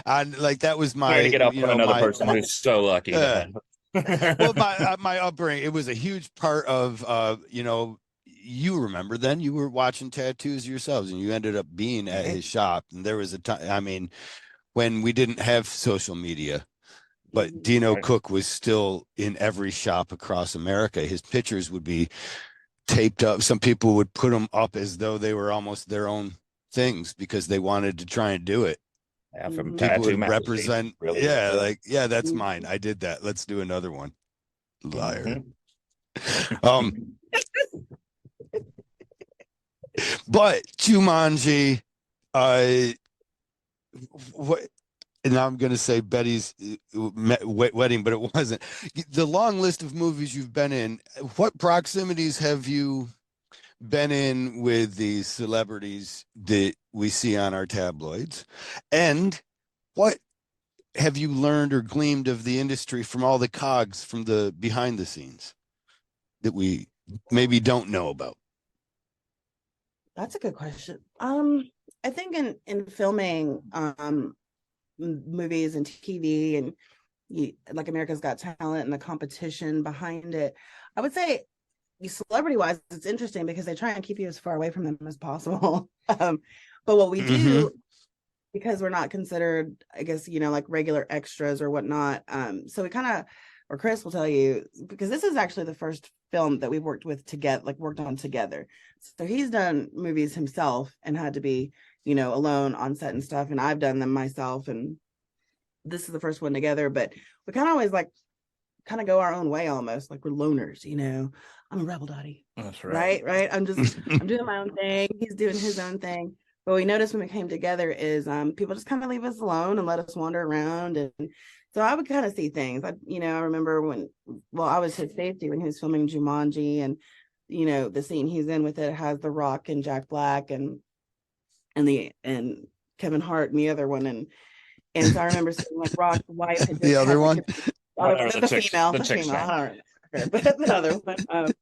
S2: on like that was my.
S1: Sorry to get off on another person who's so lucky.
S2: Well, my upbringing, it was a huge part of you remember then you were watching tattoos yourselves, and you ended up being at his shop, and there was a time. I mean, when we didn't have social media, but Dino Cook was still in every shop across America. His pictures would be taped up. Some people would put them up as though they were almost their own things because they wanted to try and do it.
S1: Yeah, from
S2: people would represent. Really that's mine. I did that. Let's do another one. Liar. But Jumanji, what? And now I'm going to say Betty's wedding, but it wasn't. The long list of movies you've been in, what proximities have you been in with these celebrities that we see on our tabloids? And what have you learned or gleaned of the industry from all the cogs from the behind the scenes that we maybe don't know about?
S3: That's a good question. I think in filming movies and TV and like America's Got Talent and the competition behind it, I would say celebrity wise, it's interesting because they try and keep you as far away from them as possible. But what we do, because we're not considered, I guess, like regular extras or whatnot. So we kind of, or Chris will tell you, because this is actually the first film that we've worked on together. So he's done movies himself and had to be, alone on set and stuff. And I've done them myself. And this is the first one together, but we kind of always kind of go our own way almost, like we're loners, I'm a rebel daddy.
S1: That's right.
S3: Right. I'm doing my own thing. He's doing his own thing. But we noticed when we came together is people just kind of leave us alone and let us wander around. And so I would kind of see things. I remember I was his safety when he was filming Jumanji, and the scene he's in with it has The Rock and Jack Black and Kevin Hart and the other one, and so I remember seeing like Rock's wife had just
S2: the other one,
S3: the female, I don't remember, but the other one,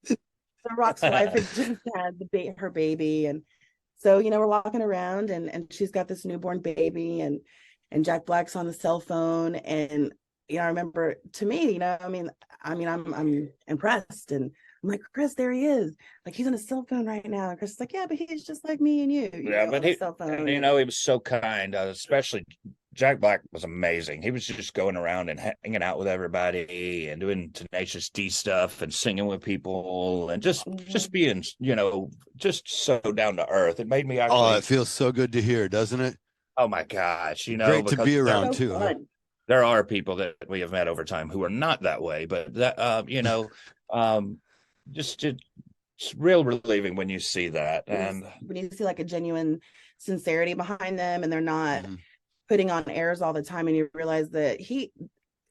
S3: The Rock's wife had just had her baby, and so we're walking around and she's got this newborn baby, and Jack Black's on the cell phone, and I remember, to me, I'm impressed, and I'm like, Chris, there he is. Like, he's on his cell phone right now. And Chris is like, yeah, but he's just like me and you,
S1: Yeah, but
S3: on a cell phone.
S1: he was so kind, especially Jack Black was amazing. He was just going around and hanging out with everybody and doing Tenacious D stuff and singing with people and just being, just so down to earth. It made me
S2: Oh,
S1: actually,
S2: it feels so good to hear, doesn't it?
S1: oh my gosh,
S2: Great to
S1: because
S2: be around too. Huh?
S1: there are people that we have met over time who are not that way, but that, um, just it's real relieving when you see that. And
S3: when you see like a genuine sincerity behind them, and they're not
S2: Mhm.
S3: putting on airs all the time, and you realize that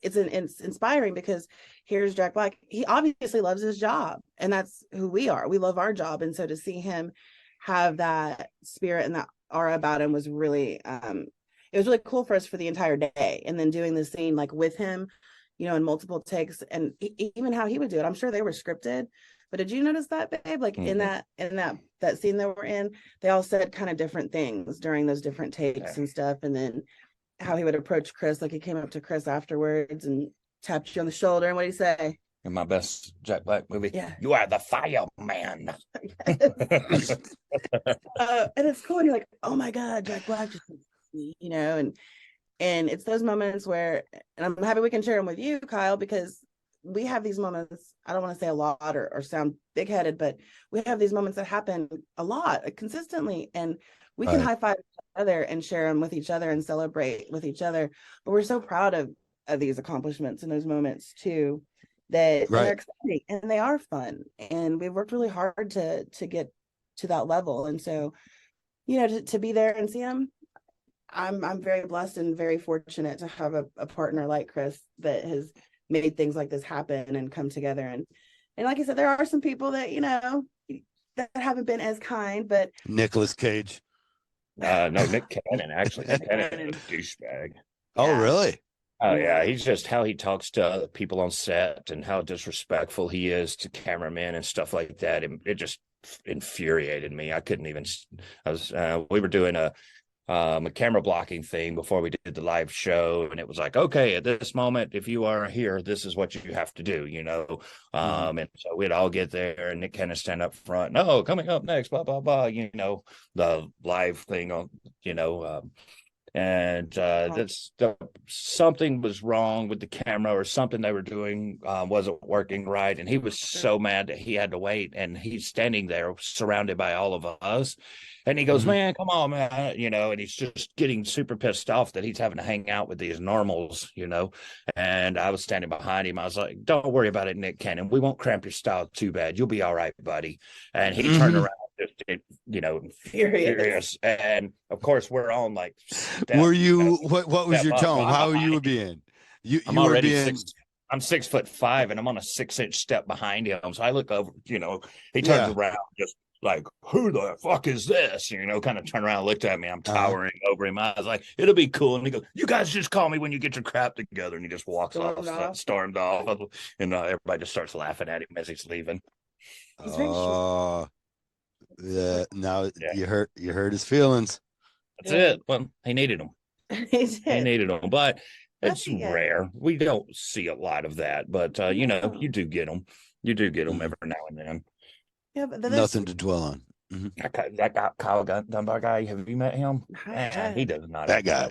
S3: it's inspiring, because here's Jack Black. He obviously loves his job, and that's who we are. We love our job. And so to see him have that spirit and that aura about him was really, it was really cool for us for the entire day. And then doing the scene like with him, in multiple takes, and even how he would do it. I'm sure they were scripted, but did you notice that, babe? Like in that scene that we're in, they all said kind of different things during those different takes and stuff. And then how he would approach Chris, like he came up to Chris afterwards and tapped you on the shoulder. And what did he say?
S1: in my best Jack Black movie,
S3: Yeah.
S1: you are the fireman.
S3: And it's cool. And you're like, oh my God, Jack Black just, and it's those moments where, and I'm happy we can share them with you, Kyle, because we have these moments. I don't want to say a lot or sound big headed, but we have these moments that happen a lot, consistently, and we can high five each other and share them with each other and celebrate with each other. But we're so proud of these accomplishments and those moments too, that and they're exciting and they are fun. And we've worked really hard to get to that level. And so, to be there and see them, I'm very blessed and very fortunate to have a partner like Chris that has made things like this happen and come together. And like I said, there are some people that, that haven't been as kind, but
S2: Nicolas Cage.
S1: No, Nick Cannon, actually. Nick Cannon is a douchebag.
S2: Oh, really?
S1: Oh, yeah. He's just how he talks to other people on set and how disrespectful he is to cameramen and stuff like that. It just infuriated me. I couldn't even, we were doing a camera blocking thing before we did the live show, and it was like, okay, at this moment, if you are here, this is what you have to do, and so we'd all get there and Nick kind of stand up front, no, coming up next, blah blah blah, the live thing on, and that's something was wrong with the camera, or something they were doing wasn't working right, and he was so mad that he had to wait, and he's standing there surrounded by all of us, and he goes, man, come on, man, and he's just getting super pissed off that he's having to hang out with these normals, and I was standing behind him. I was like, don't worry about it, Nick Cannon, we won't cramp your style too bad, you'll be all right, buddy. And he turned around just furious. And of course we're on like
S2: were you what was your tone? How are you being?
S1: I'm already being... I'm 6'5" and I'm on a 6-inch step behind him, so I look over, he turns around just like, who the fuck is this, kind of turned around and looked at me. I'm towering over him. I was like, it'll be cool. And he goes, you guys just call me when you get your crap together. And he just walks stormed off, and everybody just starts laughing at him as he's leaving.
S2: Yeah, now you hurt his feelings.
S1: That's it. Well, he needed them. He needed them, but it's rare. We don't see a lot of that, but you do get them. You do get them every now and then.
S3: Yeah, but
S2: nothing to dwell on.
S1: That guy, Kyle Dunbar guy, have you met him? Man, he does not.
S2: That guy.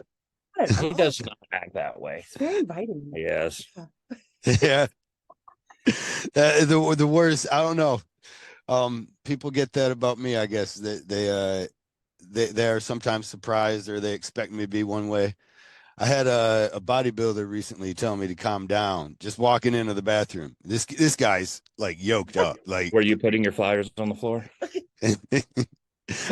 S1: He does not act that way.
S3: It's very inviting.
S1: Yes.
S2: Yeah. The worst. I don't know. People get that about me, I guess. They are sometimes surprised, or they expect me to be one way. I had a bodybuilder recently tell me to calm down just walking into the bathroom. This guy's like yoked up. Like,
S1: were you putting your flyers on the floor?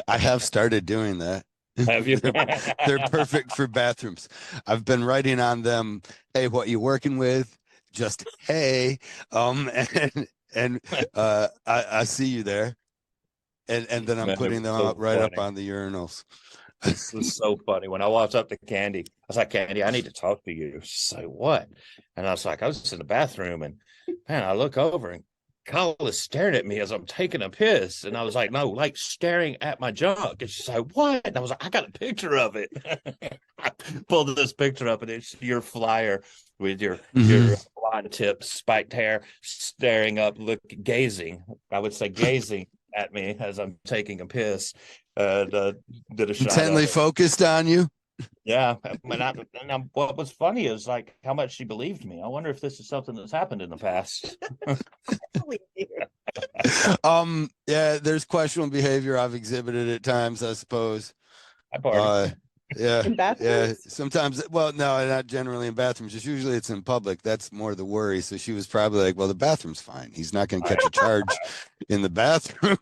S2: I have started doing that.
S1: Have you?
S2: They're perfect for bathrooms. I've been writing on them, hey, what you working with? Just hey. And I see you there. And then I'm putting them up right up on the urinals.
S1: This was so funny. When I walked up to Candy, I was like, Candy, I need to talk to you. She's like, what? And I was like, I was just in the bathroom, and man, I look over and Kyle is staring at me as I'm taking a piss. And I was like, no, like staring at my junk. And she's like, what? And I was like, I got a picture of it. Pulled this picture up, and it's your flyer with your
S2: Mhm.
S1: blonde tips, spiked hair, staring up, gazing. I would say gazing at me as I'm taking a piss. And did a shot of
S2: Intently
S1: it.
S2: focused on you.
S1: Yeah, what was funny is like how much she believed me. I wonder if this is something that's happened in the past.
S2: Yeah, there's questionable behavior I've exhibited at times, I suppose.
S1: I party.
S2: Yeah,
S3: In bathrooms?
S2: sometimes, well, no, not generally in bathrooms, just usually it's in public. That's more the worry. So she was probably like, well, the bathroom's fine, he's not going to catch a charge in the bathroom.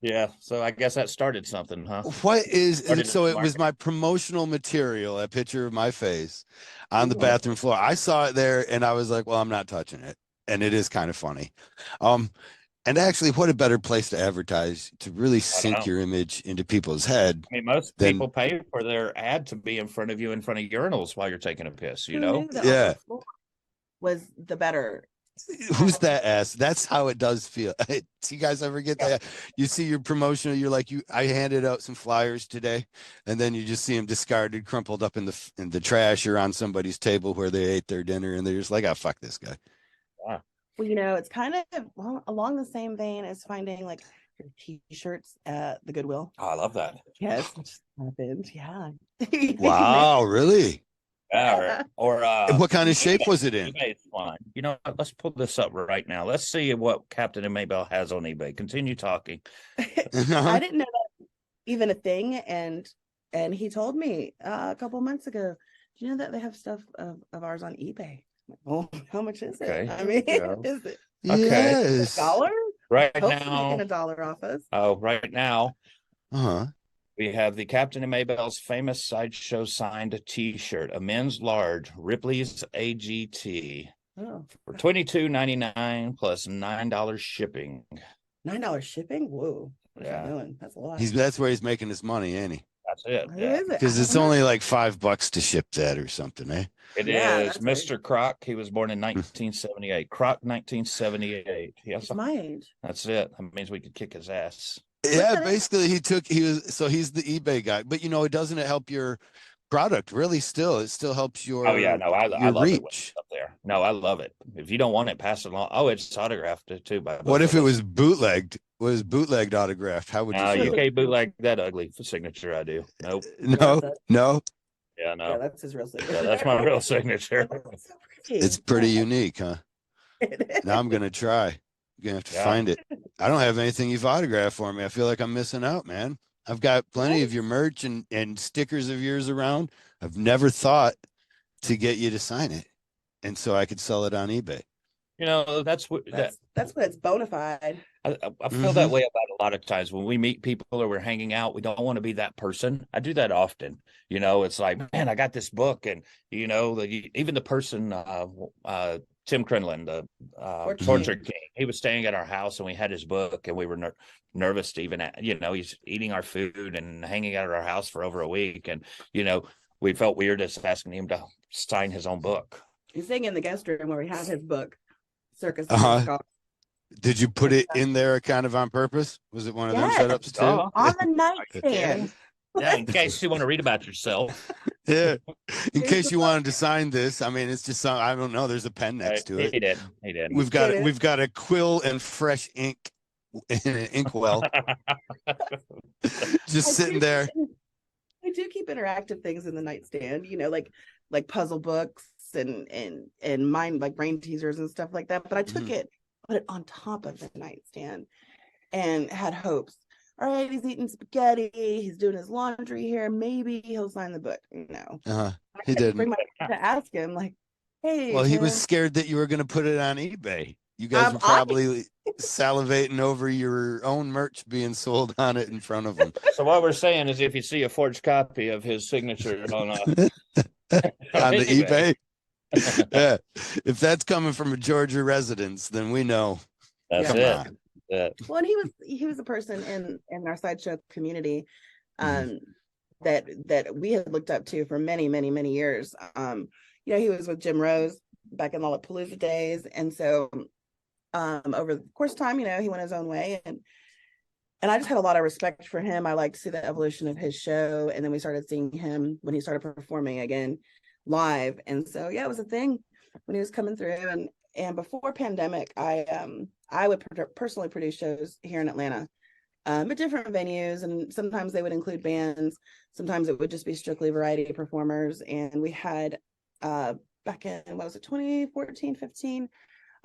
S1: Yeah, so I guess that started something, huh?
S2: What is
S1: Started
S2: so? It was
S1: marketing.
S2: my promotional material, a picture of my face on the
S3: Mhm.
S2: bathroom floor. I saw it there and I was like, well, I'm not touching it. And it is kind of funny. Um, and actually, what a better place to advertise to really
S1: I
S2: sink
S1: know.
S2: your image into people's head
S1: I mean, most
S2: than,
S1: people pay for their ad to be in front of you in front of urinals while you're taking a piss, you
S3: Who
S1: know?
S3: knew that on the
S2: yeah.
S3: floor was the better?
S2: Who's that ass? That's how it does feel. Do you guys ever get that? You see your promotional, you're like, I handed out some flyers today, and then you just see them discarded, crumpled up in the trash or on somebody's table where they ate their dinner, and they're just like, oh, fuck this guy.
S1: Yeah.
S3: Well, it's kind of along the same vein as finding like your t-shirts at the Goodwill.
S1: Oh, I love that.
S3: Yes, it just happened. Yeah.
S2: Wow, really?
S1: Yeah, or
S2: And what kind of shape was it in?
S1: eBay's fine. You know, let's pull this up right now. Let's see what Captain and Maybelle has on eBay. Continue talking.
S3: I didn't know that even a thing, and he told me a couple months ago. Do you know that they have stuff of ours on eBay? Well, how much is it?
S1: Okay.
S3: I mean,
S1: Yeah.
S3: is it
S1: Okay.
S3: a
S2: Yes.
S3: dollar?
S1: Right
S3: Hopefully
S1: now,
S3: making a dollar off us.
S1: right now
S2: Uh-huh.
S1: we have the Captain and Maybelle's famous sideshow signed T-shirt, a men's large Ripley's AGT
S3: Oh,
S1: for $22.99 plus $9 shipping.
S3: $9 shipping? Whoa. What's that
S1: Yeah,
S3: doing? That's a lot.
S2: That's where he's making his money, ain't he?
S1: that's it.
S3: Who
S1: Yeah.
S3: is it?
S2: Because
S3: I
S2: it's
S3: don't know.
S2: only like $5 to ship that or something, eh?
S1: It
S3: Yeah,
S1: is
S3: that's right.
S1: Mr. Croc. He was born in 1978. Croc 1978. Yes,
S3: He's my age.
S1: that's it. That means we could kick his ass.
S2: Yeah,
S3: that
S2: basically he's the eBay guy. But doesn't it help your product really still? It still helps
S1: Oh yeah, no, I
S2: your
S1: love it when it's
S2: reach.
S1: up there. No, I love it. If you don't want it, pass it along. Oh, it's autographed too by
S2: What
S1: both
S2: if
S1: of
S2: it
S1: us.
S2: was bootlegged? Was bootlegged autographed? How would you
S1: No, you
S2: feel?
S1: can't bootleg that ugly signature I do. Nope.
S2: No, no,
S1: Yeah,
S3: Yeah,
S1: no.
S3: that's his real signature.
S1: Yeah, that's my real signature.
S3: It's so pretty.
S2: it's pretty unique, huh?
S3: It
S2: Now I'm gonna try. I'm gonna have to
S1: Yeah.
S2: find it. I don't have anything you've autographed for me. I feel like I'm missing out, man. I've got plenty of your merch and stickers of yours around. I've never thought to get you to sign it, and so I could sell it on eBay.
S1: You know, that's what
S3: that's what it's bona fide.
S1: I feel that way about a lot of times when we meet people or we're hanging out. We don't want to be that person. I do that often. You know, it's like, man, I got this book, and you know, even the person, Tim Crenlin, the Torture King, he was staying at our house, and we had his book, and we were nervous to even, he's eating our food and hanging out at our house for over a week, and we felt weird just asking him to sign his own book.
S3: He's sitting in the guest room where we have his book, Circus.
S2: Did you put it in there kind of on purpose? Was it one of them setups too?
S3: On the nightstand.
S1: Yeah, in case you want to read about yourself.
S2: Yeah. In case you wanted to sign this. I mean, it's just I don't know. There's a pen next to it.
S1: He did.
S2: We've got a quill and fresh ink in an inkwell. Just sitting there.
S3: I do keep interactive things in the nightstand, like puzzle books and mine, like brain teasers and stuff like that. But I took it, put it on top of the nightstand, and had hopes. All right, he's eating spaghetti. He's doing his laundry here. Maybe he'll sign the book.
S2: He didn't.
S3: Bring to ask him, like, hey.
S2: Well, he was scared that you were going to put it on eBay. You guys were probably salivating over your own merch being sold on it in front of him.
S1: So what we're saying is, if you see a forged copy of his signature on
S2: the eBay, yeah, if that's coming from a Georgia residence, then we know.
S1: That's it. Yeah.
S3: Well, and he was a person in our sideshow community that we had looked up to for many, many, many years. He was with Jim Rose back in Lollapalooza days, and so over the course of time, he went his own way, and I just had a lot of respect for him. I liked to see the evolution of his show, and then we started seeing him when he started performing again live. And so yeah, it was a thing when he was coming through. And before pandemic, I would personally produce shows here in Atlanta, at different venues, and sometimes they would include bands, sometimes it would just be strictly variety performers. And we had back in, what was it, 2014, 15,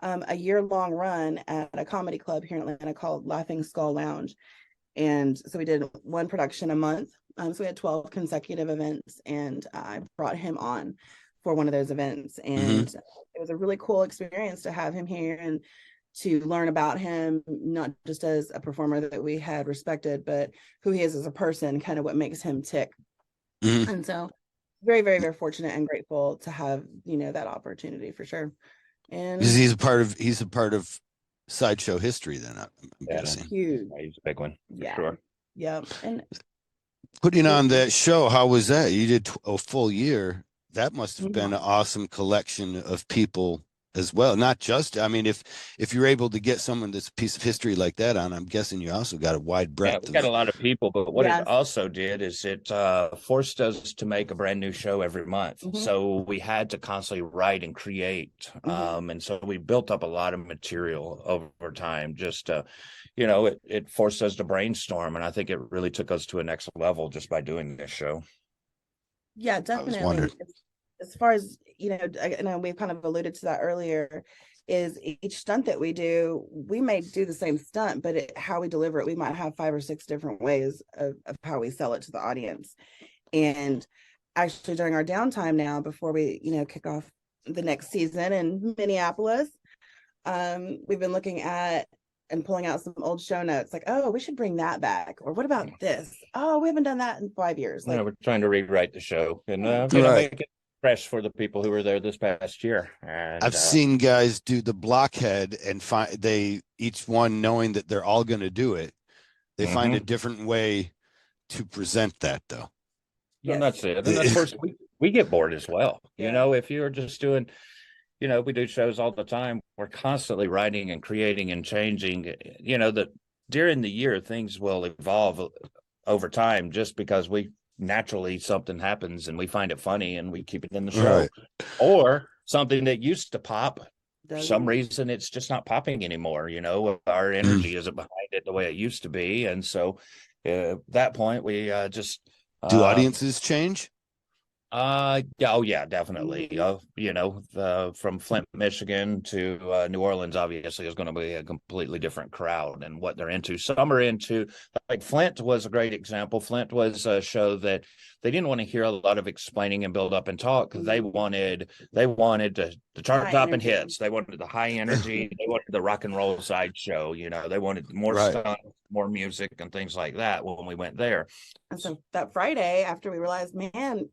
S3: a year-long run at a comedy club here in Atlanta called Laughing Skull Lounge. And so we did one production a month. So we had 12 consecutive events, and I brought him on for one of those events. And it was a really cool experience to have him here and to learn about him, not just as a performer that we had respected, but who he is as a person, kind of what makes him tick. And so very, very, very fortunate and grateful to have, that opportunity for sure. And
S2: he's a part of sideshow history then, I'm guessing.
S3: Huge.
S1: He's a big one, for sure.
S3: Yeah. And
S2: putting on that show, how was that? You did a full year. That must have been an awesome collection of people as well. Not just, I mean, if you're able to get someone that's a piece of history like that on, I'm guessing you also got a wide breadth.
S1: Yeah, we got a lot of people, but what it also did is it forced us to make a brand new show every month. So we had to constantly write and create. And so we built up a lot of material over time. Just, it forced us to brainstorm. And I think it really took us to a next level just by doing this show.
S3: Yeah, definitely. As far as, I know we've kind of alluded to that earlier, is each stunt that we do, we may do the same stunt, but how we deliver it, we might have 5 or 6 different ways of how we sell it to the audience. And actually during our downtime now, before we, kick off the next season in Minneapolis, we've been looking at and pulling out some old show notes, like, oh, we should bring that back. Or what about this? Oh, we haven't done that in 5 years. Like,
S1: we're trying to rewrite the show and make it fresh for the people who were there this past year. And
S2: I've seen guys do the blockhead and each one knowing that they're all going to do it. They find a different way to present that, though.
S1: And that's it. And of course, we get bored as well. If you're just doing, we do shows all the time. We're constantly writing and creating and changing. That during the year, things will evolve over time just because naturally something happens and we find it funny and we keep it in the show. Or something that used to pop, for some reason it's just not popping anymore. Our energy isn't behind it the way it used to be. And so at that point we just
S2: do audiences change?
S1: Definitely. From Flint, Michigan to New Orleans, obviously, is going to be a completely different crowd and what they're into. Some are into, like Flint was a great example. Flint was a show that they didn't want to hear a lot of explaining and build up and talk. They wanted the chart topping hits. They wanted the high energy. They wanted the rock and roll sideshow. They wanted more stuff, more music and things like that when we went there.
S3: And so that Friday, after we realized, man,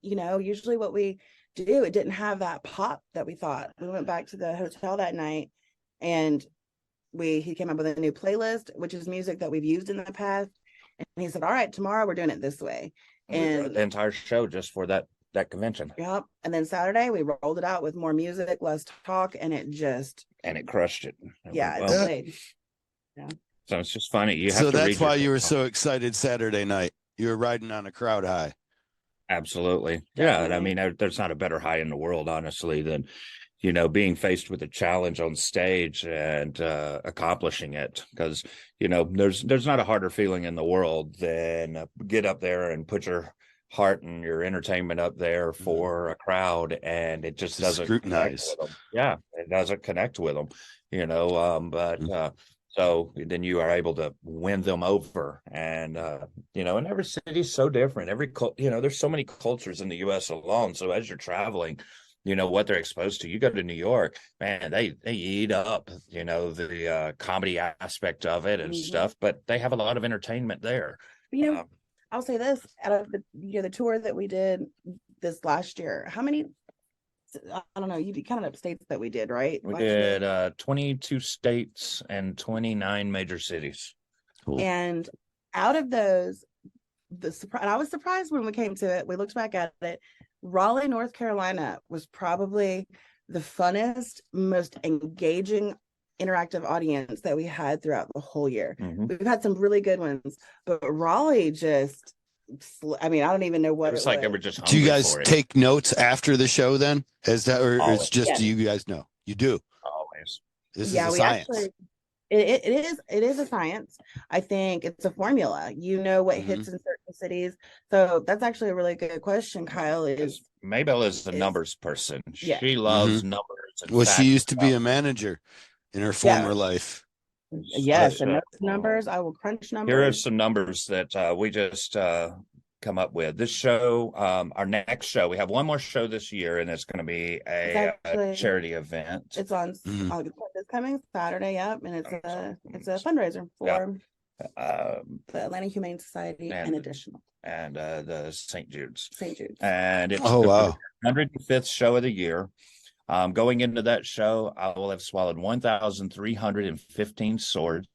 S3: usually what we do, it didn't have that pop that we thought. We went back to the hotel that night, and he came up with a new playlist, which is music that we've used in the past. And he said, all right, tomorrow we're doing it this way. And
S1: the entire show just for that convention.
S3: Yep. And then Saturday we rolled it out with more music, less talk, and it
S1: crushed it.
S3: It played.
S1: Yeah. So it's just funny.
S2: So that's why you were so excited Saturday night. You were riding on a crowd high.
S1: Absolutely. Yeah. And I mean, there's not a better high in the world, honestly, than, being faced with a challenge on stage and accomplishing it. Because, there's not a harder feeling in the world than get up there and put your heart and your entertainment up there for a crowd, and it just doesn't
S2: scrutinize.
S1: Yeah, it doesn't connect with them, so then you are able to win them over. And, and every city's so different. There's so many cultures in the U.S. alone. So as you're traveling, what they're exposed to. You go to New York, man, they eat up, the comedy aspect of it and stuff, but they have a lot of entertainment there.
S3: I'll say this, out of the tour that we did this last year, how many, I don't know, you counted up states that we did, right?
S1: We did 22 states and 29 major cities.
S3: Cool. And out of those, and I was surprised when we came to it. We looked back at it. Raleigh, North Carolina was probably the funnest, most engaging interactive audience that we had throughout the whole year.
S1: Mhm.
S3: We've had some really good ones, but Raleigh just, I mean, I don't even know what
S1: It's
S3: it
S1: like
S3: was.
S1: they were just
S2: Do you
S1: hungry
S2: guys
S1: for it.
S2: take notes after the show then? Is that, or it's
S1: Always.
S2: just,
S3: Yes.
S2: do you guys know? You do.
S1: Always.
S2: This
S3: Yeah,
S2: is a
S3: we
S2: science.
S3: actually it is a science. I think it's a formula. You know what hits in certain cities. So that's actually a really good question, Kyle.
S1: Because Maybelle is a
S3: is
S1: numbers person.
S3: yeah.
S1: She loves numbers and
S2: Well, she
S1: facts.
S2: used to be a manager in her former life.
S3: Yes, and
S1: So,
S3: those numbers, I will crunch
S1: here are
S3: numbers.
S1: some numbers that we just come up with. This show, our next show, we have one more show this year, and it's going to be a charity event.
S3: It's on this coming Saturday. Yep, and it's a fundraiser for the Atlanta Humane Society and additional
S1: and the St. Jude's.
S3: And
S1: it's the 105th show of the year. Going into that show, I will have swallowed 1,315 swords.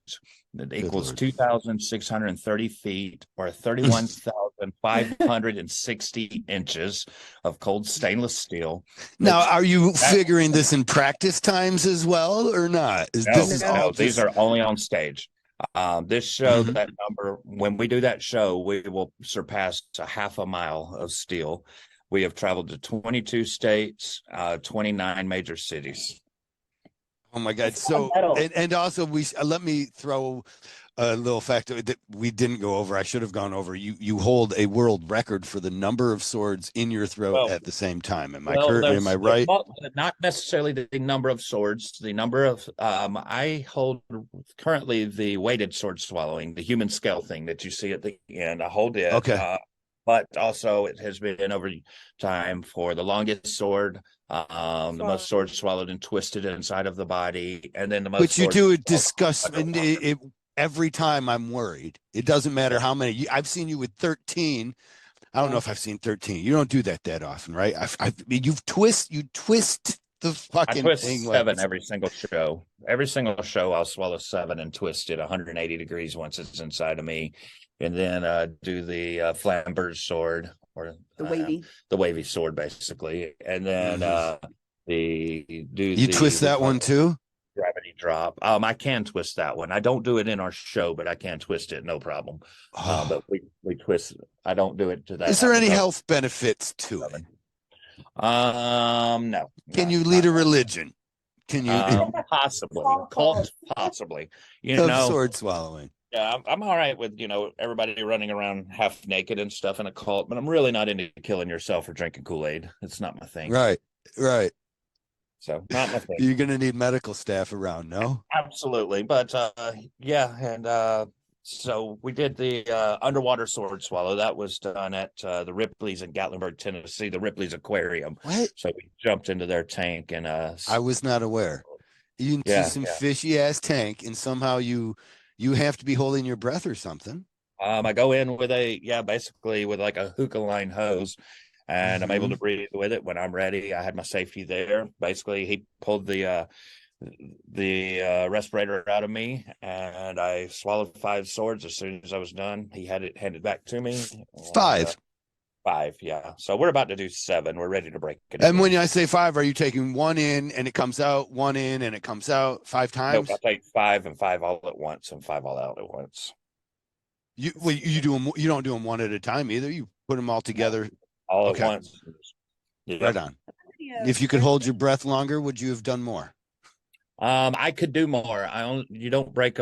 S1: That equals 2,630 feet or 31,560 inches of cold stainless steel.
S2: Now, are you figuring this in practice times as well, or not?
S1: These are only on stage. This show, that number, when we do that show, we will surpass a half a mile of steel. We have traveled to 22 states, 29 major cities.
S2: Oh my God! So, and also let me throw a little factor that we didn't go over. I should have gone over. You hold a world record for the number of swords in your throat at the same time. Am I right?
S1: Not necessarily the number of swords. The number of I hold currently the weighted sword swallowing, the human scale thing that you see at the end. I hold it.
S2: Okay.
S1: But also it has been over time for the longest sword, the most swords swallowed and twisted inside of the body, and then the most.
S2: Which you do discuss, and every time I'm worried. It doesn't matter how many. I've seen you with 13. I don't know if I've seen 13. You don't do that often, right? You twist the fucking thing.
S1: 7 every single show. Every single show, I'll swallow 7 and twist it 180 degrees once it's inside of me. And then do the flamberge sword, or the wavy sword, basically. And then
S2: you twist that one too?
S1: Gravity drop. I can twist that one. I don't do it in our show, but I can twist it, no problem. But we twist. I don't do it to that.
S2: Is there any health benefits to it?
S1: No.
S2: Can you lead a religion? Can you
S1: possibly cult? Possibly.
S2: Sword swallowing.
S1: Yeah, I'm all right with everybody running around half naked and stuff in a cult, but I'm really not into killing yourself or drinking Kool-Aid. It's not my thing.
S2: Right.
S1: So not my thing.
S2: You're gonna need medical staff around, no?
S1: Absolutely, but yeah, and so we did the underwater sword swallow. That was done at the Ripley's in Gatlinburg, Tennessee, the Ripley's Aquarium.
S2: What?
S1: So we jumped into their tank, and
S2: I was not aware. You into some fishy ass tank, and somehow you have to be holding your breath or something.
S1: I go in with basically with like a hookah line hose, and I'm able to breathe with it when I'm ready. I had my safety there. Basically, he pulled the respirator out of me, and I swallowed 5 swords as soon as I was done. He had it handed back to me.
S2: 5.
S1: 5, yeah. So we're about to do 7. We're ready to break it.
S2: And when I say 5, are you taking 1 in and it comes out, 1 in and it comes out 5 times?
S1: Nope, I take 5 and 5 all at once, and 5 all out at once.
S2: You don't do them one at a time either. You put them all together
S1: all at once.
S2: Yeah. Right on. If you could hold your breath longer, would you have done more?
S1: I could do more. You don't break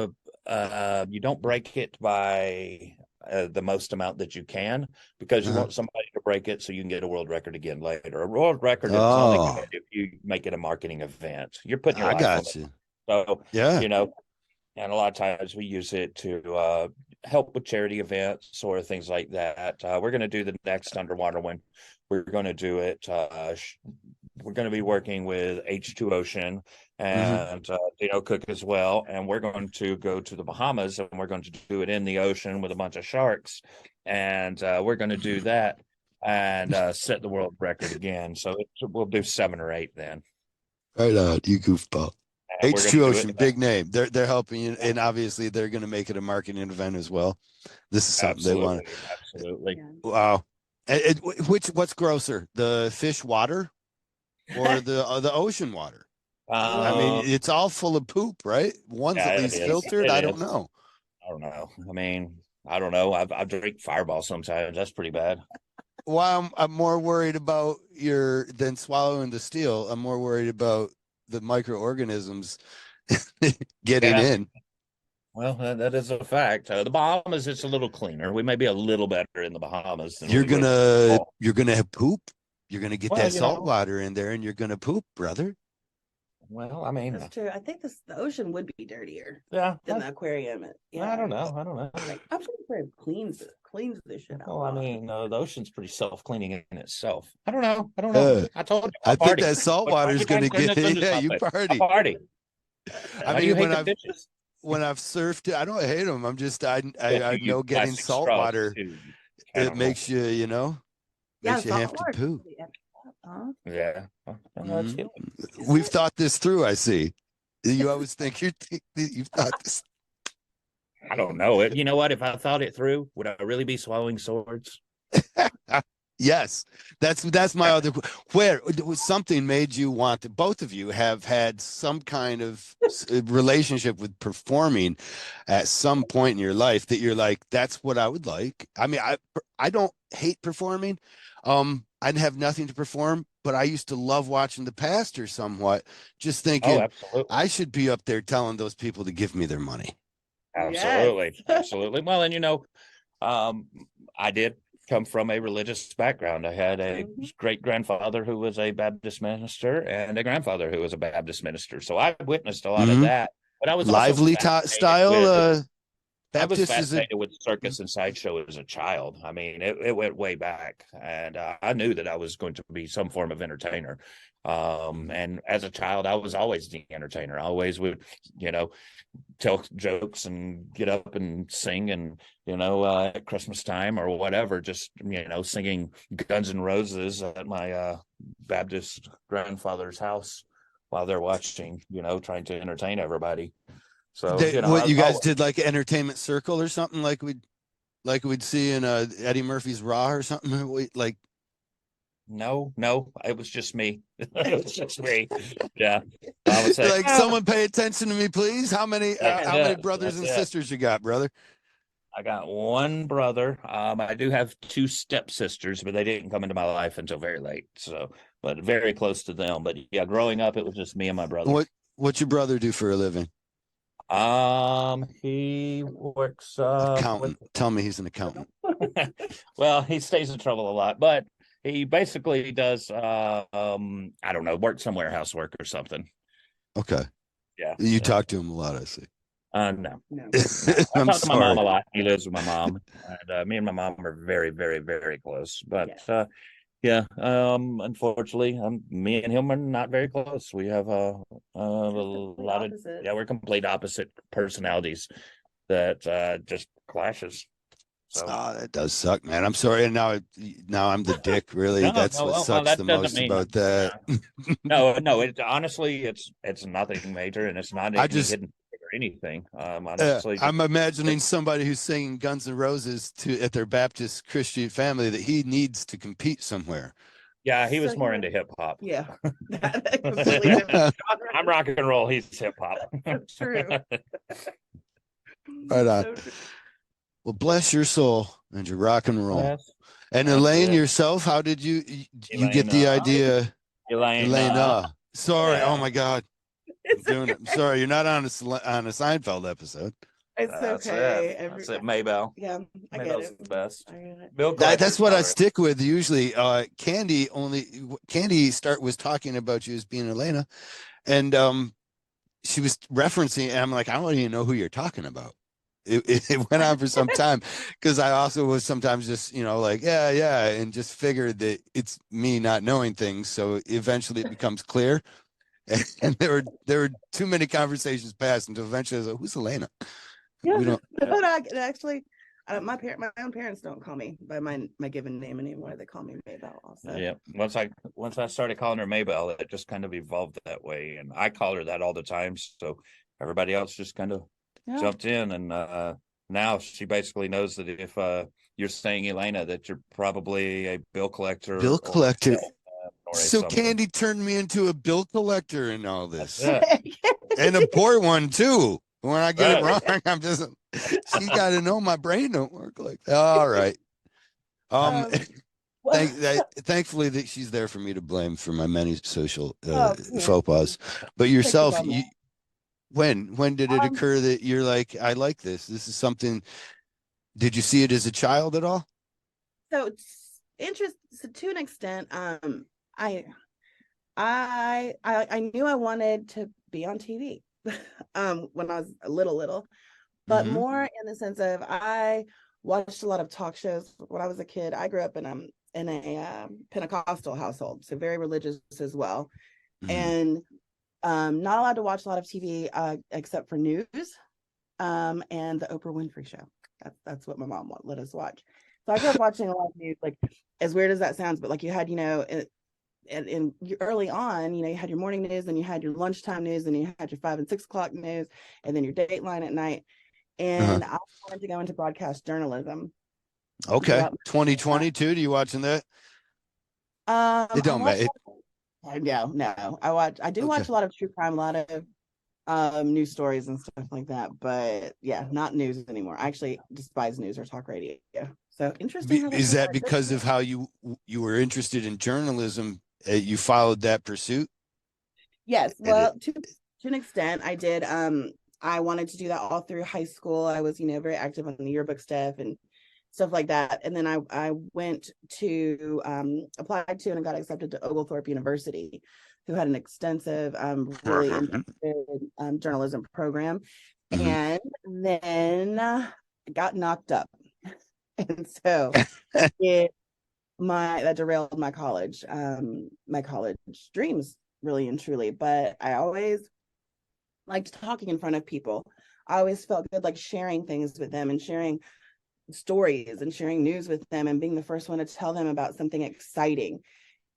S1: it by the most amount that you can, because you want somebody to break it so you can get a world record again later. A world record is only good if you make it a marketing event. You're putting your life on it. So and a lot of times we use it to help with charity events or things like that. We're going to do the next underwater one. We're going to do it. We're going to be working with H2 Ocean and Dino Cook as well. And we're going to go to the Bahamas, and we're going to do it in the ocean with a bunch of sharks. And we're going to do that and set the world record again. So we'll do 7 or 8 then.
S2: Right on, you goofball. H2 Ocean, big name. They're helping you, and obviously they're going to make it a marketing event as well. This is something they want.
S1: Absolutely.
S2: Wow. What's grosser, the fish water or the ocean water? I mean,
S1: Um,
S2: it's all full of poop, right? One's at
S1: yeah, it
S2: least
S1: is.
S2: filtered.
S1: It
S2: I don't
S1: is.
S2: know.
S1: I don't know. I mean, I don't know. I drink Fireball sometimes. That's pretty bad.
S2: Why I'm more worried about your than swallowing the steel. I'm more worried about the microorganisms getting
S1: Yeah.
S2: in.
S1: Well, that is a fact. The Bahamas, it's a little cleaner. We may be a little better in the Bahamas than
S2: You're
S1: we would.
S2: gonna
S1: Oh,
S2: you're gonna have poop. You're gonna get
S1: well,
S2: that salt water in there, and you're gonna poop, brother.
S1: well, I mean,
S3: That's true. I think the ocean would be dirtier
S1: yeah.
S3: than the aquarium.
S1: I don't
S3: Yeah.
S1: know. I don't know.
S3: Like I'm sure the aquarium cleans this shit out.
S1: Well, I mean, the ocean's pretty self-cleaning in itself. I don't know. I don't know.
S2: Uh,
S1: I told you,
S2: I
S1: I'll
S2: think
S1: party.
S2: that salt
S1: But
S2: water
S1: why
S2: is
S1: you trying
S2: gonna
S1: to turn
S2: get
S1: this into
S2: yeah, you
S1: something? I'll
S2: party.
S1: party.
S2: I
S1: How do you
S2: mean,
S1: hate the fishes?
S2: when I've surfed, I don't hate them. I'm just
S1: Well,
S2: I
S1: you use
S2: know getting
S1: plastic
S2: salt
S1: straws
S2: water
S1: too.
S2: it
S1: Cannibal.
S2: makes you
S3: Yeah,
S2: makes you have
S3: salt
S2: to
S3: water.
S2: poo.
S3: Huh?
S1: Yeah. Well, that's
S2: Mhm.
S1: it.
S2: We've thought this through. I see. You always think you've thought this.
S1: I don't know. You know what? If I thought it through, would I really be swallowing swords?
S2: Yes, that's my other. Where was something made you want to? Both of you have had some kind of relationship with performing at some point in your life that you're like, that's what I would like. I mean, I don't hate performing. I'd have nothing to perform, but I used to love watching the pastor somewhat, just
S1: Oh,
S2: thinking
S1: absolutely.
S2: I should be up there telling those people to give me their money.
S3: Yes.
S1: Absolutely. Absolutely. Well, and um, I did come from a religious background. I had a
S3: Mhm.
S1: great grandfather who was a Baptist minister and a grandfather who was a Baptist minister. So I witnessed a lot of
S2: Hmm.
S1: that. But I was also
S2: Lively
S1: fascinated
S2: style.
S1: with I was
S2: Baptist is a
S1: fascinated with circus and sideshow as a child. I mean, it went way back, and I knew that I was going to be some form of entertainer. And as a child, I was always the entertainer. I always would, you know, tell jokes and get up and sing, and at Christmas time or whatever, just singing Guns N' Roses at my Baptist grandfather's house while they're watching, trying to entertain everybody. So
S2: what you
S1: I
S2: guys did like entertainment circle or something like we'd see in Eddie Murphy's Raw or something. Like
S1: no, it was just me. It was just me. Yeah, I would say,
S2: like someone pay attention to me, please.
S1: that's
S2: How many
S1: it.
S2: brothers
S1: That's
S2: and
S1: it.
S2: sisters you got, brother?
S1: I got one brother. I do have two stepsisters, but they didn't come into my life until very late. So, but very close to them. But yeah, growing up, it was just me and my brother.
S2: What's your brother do for a living?
S1: He works with.
S2: Accountant. Tell me he's an accountant.
S1: Well, he stays in trouble a lot, but he basically does. I don't know, work some warehouse work or something.
S2: Okay.
S1: Yeah.
S2: You
S1: Yeah.
S2: talk to him a lot, I see.
S1: No.
S3: No.
S1: No, I
S2: I'm
S1: talk to my mom
S2: sorry.
S1: a lot. He lives with my mom, and me and my mom are very, very, very close. But
S3: Yes.
S1: yeah, unfortunately, me and him are not very close. We have a
S3: Complete
S1: lot of
S3: opposites.
S1: yeah, we're complete opposite personalities that just clashes. So
S2: Oh, that does suck, man. I'm sorry. And now I'm the dick. Really,
S1: no,
S2: that's
S1: no,
S2: what
S1: well,
S2: sucks the
S1: that doesn't
S2: most
S1: mean
S2: about that.
S1: no. It honestly, it's nothing major, and it's not
S2: I
S1: any
S2: just
S1: hidden or anything. Honestly, just
S2: I'm imagining somebody who's singing Guns N' Roses to at their Baptist Christian family that he needs to compete somewhere.
S1: yeah, he
S3: So
S1: was
S3: he
S1: more
S3: went,
S1: into hip hop.
S3: yeah, that completely different genre.
S1: I'm rock and roll. He's hip hop.
S3: True.
S2: Right on.
S3: So true.
S2: Well, bless your soul and your rock and roll.
S1: Yes,
S2: And
S1: that's
S2: Elaine,
S1: it.
S2: yourself, how did you get
S1: Elaine,
S2: the idea?
S1: Elaine,
S2: Elaine, sorry. Oh
S1: yeah,
S2: my God, I'm
S3: It's
S2: doing it. I'm
S3: okay.
S2: sorry, you're not on a Seinfeld episode.
S3: It's
S1: that's
S3: okay.
S1: it. That's it. Maybelle.
S3: Yeah, I get
S1: Maybelle's
S3: it.
S1: the best.
S3: I get it.
S1: Bill
S2: That's
S1: collector's
S2: what I
S1: daughter.
S2: stick with usually. Candy was talking about you as being Elena, and she was referencing, and I'm like, I don't even know who you're talking about. It went on for some time because I also was sometimes just like yeah, and just figured that it's me not knowing things. So eventually it becomes clear, and there were too many conversations passed until eventually I was like, who's Elena?
S3: Yeah,
S2: We don't.
S3: but actually, my own parents don't call me by my given name anymore. They call me Maybelle also.
S1: Yeah. Once I started calling her Maybelle, it just kind of evolved that way, and I call her that all the time. So everybody else just kind of
S3: Yeah.
S1: jumped in, and now she basically knows that if you're saying Elena, that you're probably a bill collector
S2: Bill
S1: or
S2: collector. So
S1: something.
S2: Candy turned me into a bill collector and all this,
S1: That's
S2: and a poor one too. When I get it
S1: Right.
S2: wrong, I'm just. She got to know my brain don't work like that. All right.
S3: um, well,
S2: Thankfully that she's there for me to blame for my many social
S3: oh,
S2: faux pas. But
S3: take the
S2: yourself,
S3: bum off.
S2: when did it
S3: Um,
S2: occur that you're like, I like this? This is something. Did you see it as a child at all?
S3: so it's so to an extent, I I knew I wanted to be on TV when I was a little, but
S2: Mm-hmm.
S3: more in the sense of I watched a lot of talk shows when I was a kid. I grew up in a Pentecostal household, so very religious as well,
S2: Mm-hmm.
S3: and not allowed to watch a lot of TV except for news and the Oprah Winfrey Show. That's what my mom let us watch. So I grew up watching a lot of news, like as weird as that sounds, but like you had, in early on, you had your morning news, then you had your lunchtime news, and you had your 5 and 6 o'clock news, and then your Dateline at night.
S2: Uh-huh.
S3: And I wanted to go into broadcast journalism
S2: Okay.
S3: throughout.
S2: 2022. Do you watching that? It
S3: I
S2: don't
S3: watched.
S2: matter.
S3: No. I do
S2: Okay.
S3: watch a lot of true crime, a lot of news stories and stuff like that. But yeah, not news anymore. I actually despise news or talk radio. So interesting how that
S2: Is
S3: came
S2: that
S3: out.
S2: because of how you were interested in journalism? You followed that pursuit,
S3: Yes,
S2: and it.
S3: well, to an extent, I did. I wanted to do that all through high school. I was, very active on the yearbook stuff and stuff like that. And then I went to applied to and got accepted to Oglethorpe University, who had an extensive, really in-depth journalism program.
S2: Mhm.
S3: And then I got knocked up, and so it that derailed my college dreams, really and truly. But I always liked talking in front of people. I always felt good, like sharing things with them and sharing stories and sharing news with them and being the first one to tell them about something exciting.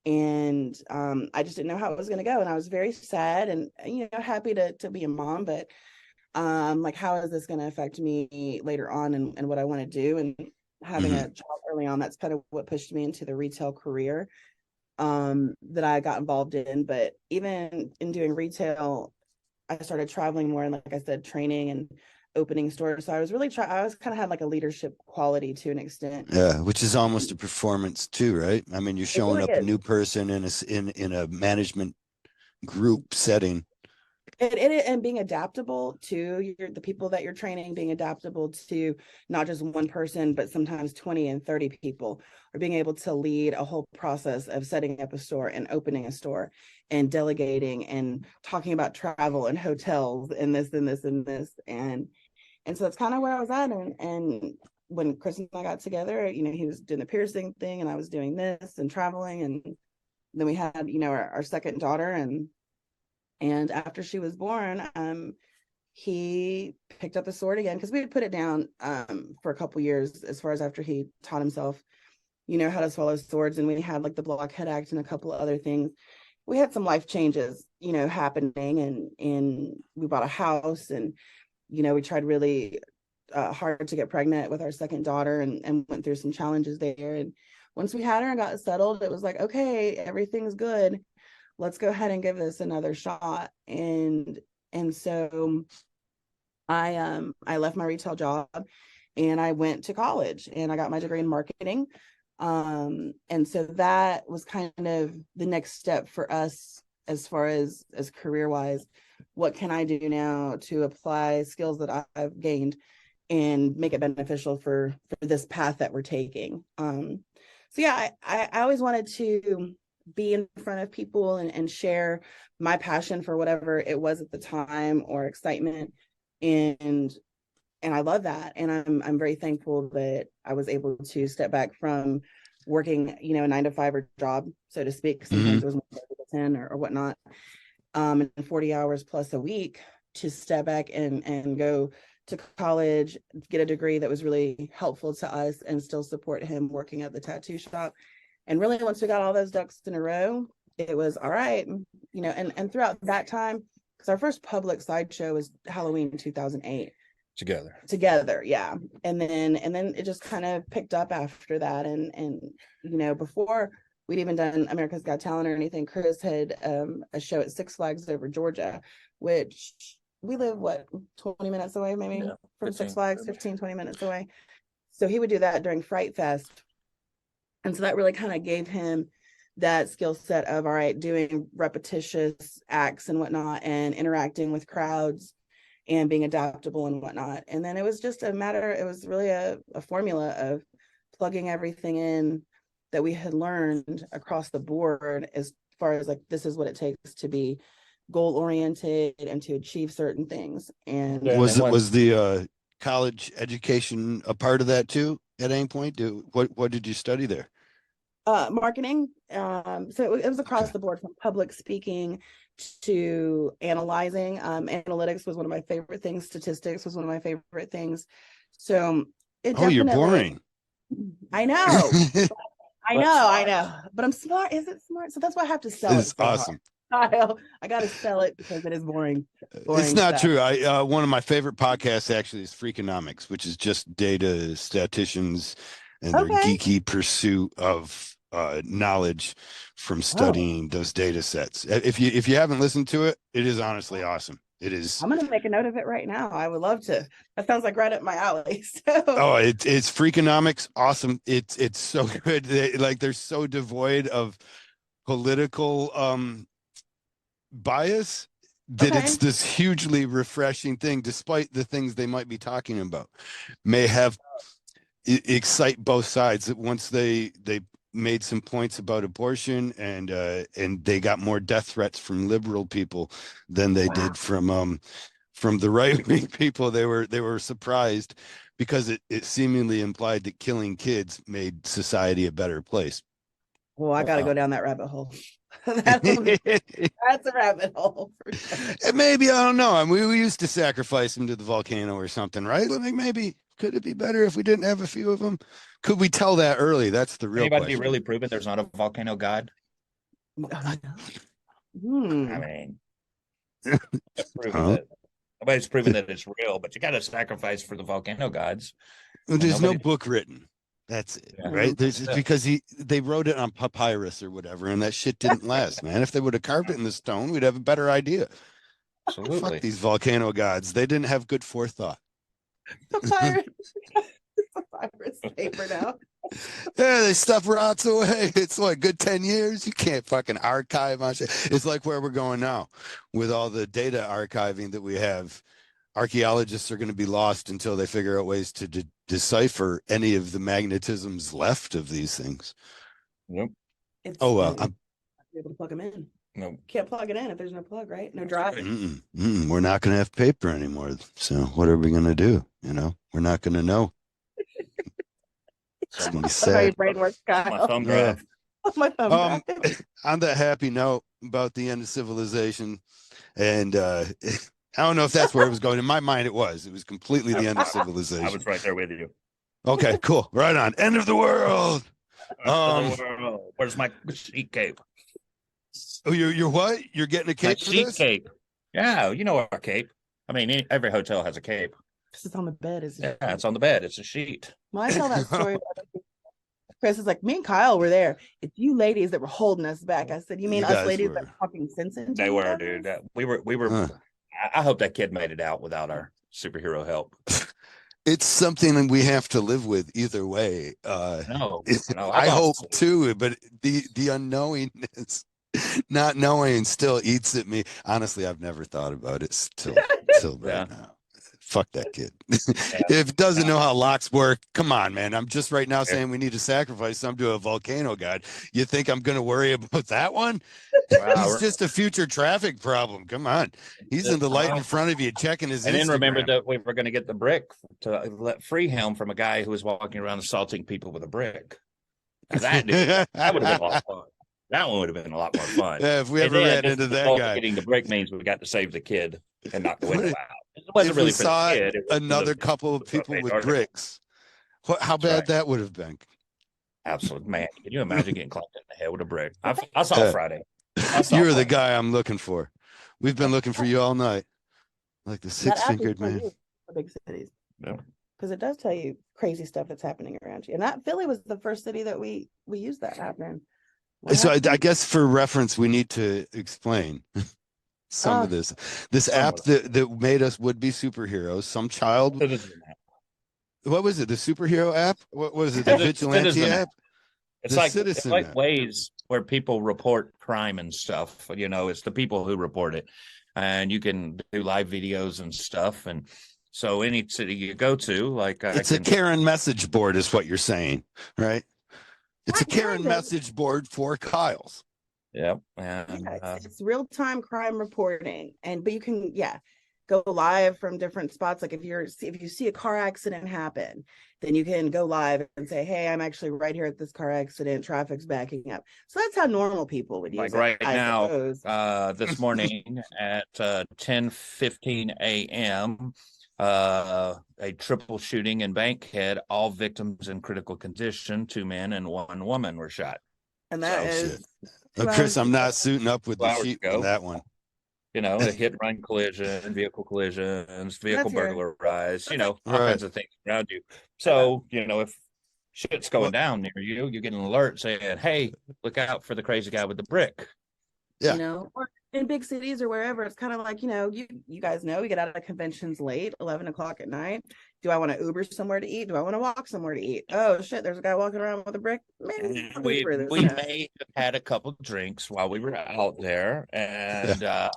S3: And I just didn't know how it was going to go, and I was very sad and happy to be a mom, but like, how is this going to affect me later on, and what I want to do? And having
S2: Mhm.
S3: a child early on, that's kind of what pushed me into the retail career that I got involved in. But even in doing retail, I started traveling more, and like I said, training and opening stores. So I was really I was kind of had like a leadership quality to an extent.
S2: Yeah, which is almost a performance too, right? I mean, you're
S3: It
S2: showing
S3: really
S2: up a
S3: is.
S2: new person in a management group setting.
S3: And being adaptable to the people that you're training, being adaptable to not just one person, but sometimes 20 and 30 people, or being able to lead a whole process of setting up a store and opening a store and delegating and talking about travel and hotels and this and this and this. And so that's kind of where I was at. And when Chris and I got together, he was doing the piercing thing and I was doing this and traveling. And then we had, our second daughter, and after she was born, he picked up the sword again, because we had put it down for a couple years, as far as after he taught himself, how to swallow swords. And we had like the Blockhead Act and a couple of other things. We had some life changes, happening, and we bought a house, and we tried really hard to get pregnant with our second daughter, and went through some challenges there. And once we had her and got settled, it was like, okay, everything's good, let's go ahead and give this another shot. And so I left my retail job and I went to college and I got my degree in marketing. And so that was kind of the next step for us, as far as career wise. What can I do now to apply skills that I've gained and make it beneficial for this path that we're taking? So yeah, I always wanted to be in front of people and share my passion for whatever it was at the time, or excitement. And I love that. And I'm very thankful that I was able to step back from working, a 9 to 5 job, so to speak.
S2: Mhm.
S3: Sometimes it was more like 10 or whatnot, and 40 hours plus a week, to step back and go to college, get a degree that was really helpful to us, and still support him working at the tattoo shop. And really, once we got all those ducks in a row, it was all right. And throughout that time, because our first public sideshow was Halloween in 2008. Together, yeah. And then it just kind of picked up after that. And before we'd even done America's Got Talent or anything. Chris had a show at Six Flags over Georgia, which we live, what, 20 minutes away, maybe from Six Flags, 15, 20 minutes away. So he would do that during Fright Fest. And so that really kind of gave him that skill set of, all right, doing repetitious acts and whatnot and interacting with crowds and being adaptable and whatnot. And then it was just a matter, it was really a formula of plugging everything in that we had learned across the board, as far as like, this is what it takes to be goal oriented and to achieve certain things. And
S2: was the college education a part of that too at any point? What did you study there?
S3: Marketing. So it was across the board, from public speaking to analyzing. Analytics was one of my favorite things. Statistics was one of my favorite things. So it definitely,
S2: you're boring.
S3: I know. I know. But I'm smart. Is it smart? So that's why I have to sell it.
S2: It's awesome.
S3: I got to sell it because it is boring.
S2: It's not true. One of my favorite podcasts actually is Freakonomics, which is just data statisticians and their geeky pursuit of knowledge from studying those data sets. If you haven't listened to it, it is honestly awesome. It is.
S3: I'm gonna make a note of it right now. I would love to. That sounds like right up my alley. So.
S2: Oh, it's Freakonomics. Awesome. It's so good. They're so devoid of political bias that it's this hugely refreshing thing, despite the things they might be talking about may have excite both sides. That once they made some points about abortion and they got more death threats from liberal people than they did from the right-wing people. They were surprised because it seemingly implied that killing kids made society a better place.
S3: Well, I got to go down that rabbit hole. That's a rabbit hole. For sure.
S2: Maybe, I don't know. I mean, we used to sacrifice them to the volcano or something, right? Like maybe could it be better if we didn't have a few of them? Could we tell that early? That's the real question.
S1: Really proven there's not a volcano god?
S3: I
S1: mean, nobody's proven that it's real, but you got to sacrifice for the volcano gods.
S2: There's no book written. That's it, right? It's because they wrote it on papyrus or whatever, and that shit didn't last, man. If they would have carved it in the stone, we'd have a better idea.
S1: Absolutely.
S2: Fuck these volcano gods. They didn't have good forethought.
S3: Papyrus paper now.
S2: Yeah, they stuff rots away. It's like good 10 years. You can't fucking archive on shit. It's like where we're going now with all the data archiving that we have. Archaeologists are going to be lost until they figure out ways to decipher any of the magnetisms left of these things.
S1: Yep.
S3: I'm able to plug them in.
S1: No,
S3: can't plug it in if there's no plug, right? No drive.
S2: We're not going to have paper anymore. So what are we going to do? We're not going to know. It's going to be sad.
S3: Your brain works, Kyle.
S1: My thumb drive.
S3: My thumb drive.
S2: On that happy note about the end of civilization, and I don't know if that's where it was going. In my mind, it was completely the end of civilization.
S1: I was right there with you.
S2: Okay, cool. Right on. End of the world.
S1: Where's my sheet cape?
S2: Oh, you're what? You're getting a cape for
S1: sheet
S2: this?
S1: cape. Yeah, you know our cape. I mean, every hotel has a cape.
S3: It's on the bed, isn't it?
S1: Yeah, it's on the bed. It's a sheet.
S3: Well, I tell that story. Chris is like, me and Kyle were there. It's you ladies that were holding us back. I said, you mean us ladies that are talking sense into
S1: They were, dude. We were. I hope that kid made it out without our superhero help.
S2: It's something we have to live with either way.
S1: No,
S2: I hope too, but the unknowingness, not knowing, still eats at me. Honestly, I've never thought about it till right now. Fuck that kid. If it doesn't know how locks work, come on, man. I'm just right now saying we need to sacrifice some to a volcano god. You think I'm going to worry about that one? Wow, he's just a future traffic problem. Come on. He's in the light in front of you checking his
S1: And
S2: Instagram.
S1: then remember that we were going to get the brick to let free him from a guy who was walking around assaulting people with a brick. Now that would have been a lot of fun. That one would have been a lot more fun.
S2: Yeah, if we ever ran into that guy.
S1: Getting the brick means we got to save the kid and knock the window out.
S2: It wasn't really for the kid. Another couple of people with bricks. How bad that would have been.
S1: Absolutely, man. Can you imagine getting clapped in the head with a brick? I saw Friday.
S2: You're the guy I'm looking for. We've been looking for you all night. Like the six-fingered man.
S3: Big cities. Yeah. Because it does tell you crazy stuff that's happening around you. And that Philly was the first city that we used that app in. What
S2: So I
S3: happened?
S2: guess for reference, we need to explain some
S3: Oh,
S2: of this. This
S1: Some
S2: app
S1: of
S2: that made us would be superheroes. Some child,
S1: Citizen app.
S2: what was it? The superhero app? What was it? The vigilante
S1: Citizen app.
S2: app?
S1: It's
S2: The
S1: it's
S2: citizen
S1: like
S2: app.
S1: ways where people report crime and stuff. It's the people who report it, and you can do live videos and stuff. And so any city you go to, like I
S2: It's a
S1: can,
S2: Karen message board, is what you're saying, right? It's a Karen
S3: kind of.
S2: message board for Kyle's.
S1: yeah,
S3: Yeah,
S1: and
S3: it's real-time crime reporting, but you can, yeah, go live from different spots. Like if you see a car accident happen, then you can go live and say, hey, I'm actually right here at this car accident, traffic's backing up. So that's how normal people would use
S1: like
S3: it,
S1: right
S3: I
S1: now,
S3: suppose.
S1: this morning at 10:15 a.m. A triple shooting in Bankhead, all victims in critical condition, 2 men and 1 woman were shot.
S3: And that
S2: Oh shit.
S3: is
S2: Oh,
S3: 2 hours
S2: Chris, I'm
S3: ago.
S2: not suiting up with the
S1: 2 hours
S2: sheep on
S1: ago.
S2: that one.
S1: A hit and run collision, vehicle collisions, vehicle
S3: That's here.
S1: burglarized, all
S2: Right.
S1: kinds of things around you.
S3: Hello.
S1: So, if shit's going
S2: Well,
S1: down near you, you get an alert saying, hey, look out for the crazy guy with the brick.
S2: yeah.
S3: Or in big cities or wherever, it's kind of like, you guys know we get out of conventions late, 11 o'clock at night. Do I want to Uber somewhere to eat? Do I want to walk somewhere to eat? Oh shit, there's a guy walking around with a brick. Maybe I'll
S1: We
S3: Uber this
S1: we
S3: guy.
S1: may have had a couple drinks while we were out there, and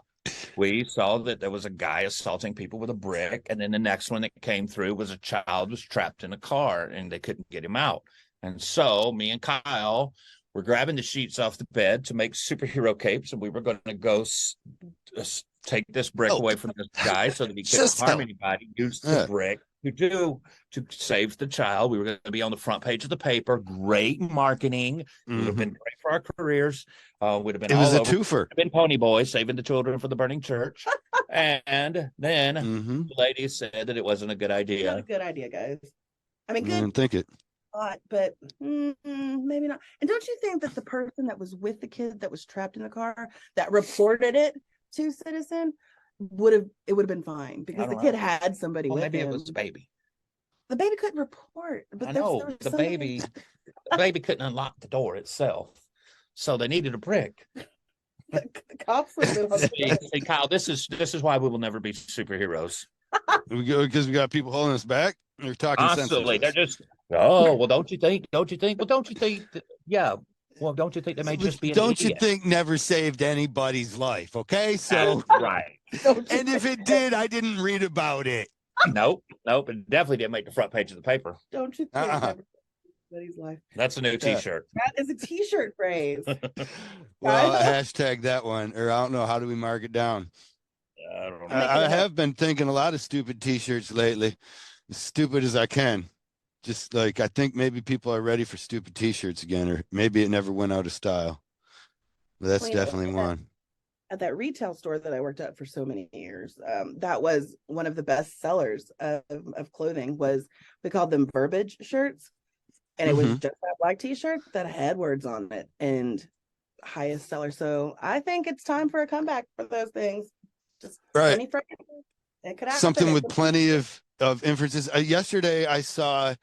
S1: we saw that there was a guy assaulting people with a brick, and then the next one that came through was a child was trapped in a car and they couldn't get him out. And so me and Kyle were grabbing the sheets off the bed to make superhero capes, and we were going to go take this brick
S2: Oh,
S1: away from this guy so that he couldn't
S2: just
S1: harm
S2: help.
S1: anybody. Use the brick to save the child. We were going to be on the front page of the paper. Great marketing. Would have been great for our careers. Would have been
S2: It was
S1: all
S2: a
S1: over.
S2: twofer.
S1: Been Pony Boy saving the children for the burning church, and then the lady said that it wasn't a good idea.
S3: Not a good idea, guys. I mean,
S2: I
S3: good
S2: didn't think it.
S3: thought, but maybe not. And don't you think that the person that was with the kid that was trapped in the car that reported it to Citizen would have been fine because the kid had somebody with
S1: maybe
S3: him.
S1: it was the baby.
S3: The baby couldn't report, but
S1: I
S3: there
S1: know
S3: was
S1: the
S3: somebody-
S1: baby couldn't unlock the door itself, so they needed a brick.
S3: the cops would have been
S1: See, Kyle, this is why we will never be superheroes.
S2: Because we got people holding us back. They're talking
S1: Constantly, they're
S2: sense.
S1: just well, don't you think? Well, don't you think? Yeah. Well, don't you think they may just be an
S2: Don't you
S1: idiot?
S2: think never saved anybody's life? Okay, so
S1: That's right.
S2: and if it did, I didn't read about it.
S1: Nope. It definitely didn't make the front page of the paper.
S3: Don't you think everybody's life?
S1: That's a new T-shirt.
S3: That is a T-shirt phrase.
S2: Well, hashtag that one, or I don't know. How do we mark it down?
S1: I don't know.
S2: I have been thinking a lot of stupid T-shirts lately, as stupid as I can. Just like I think maybe people are ready for stupid T-shirts again, or maybe it never went out of style. But that's definitely one.
S3: At that retail store that I worked at for so many years, that was one of the best sellers of clothing. We called them verbiage shirts, and it was just that black T-shirt that had words on it, and highest seller. So I think it's time for a comeback for those things. Just
S2: right.
S3: It could happen.
S2: Something with plenty of inferences. Yesterday, I saw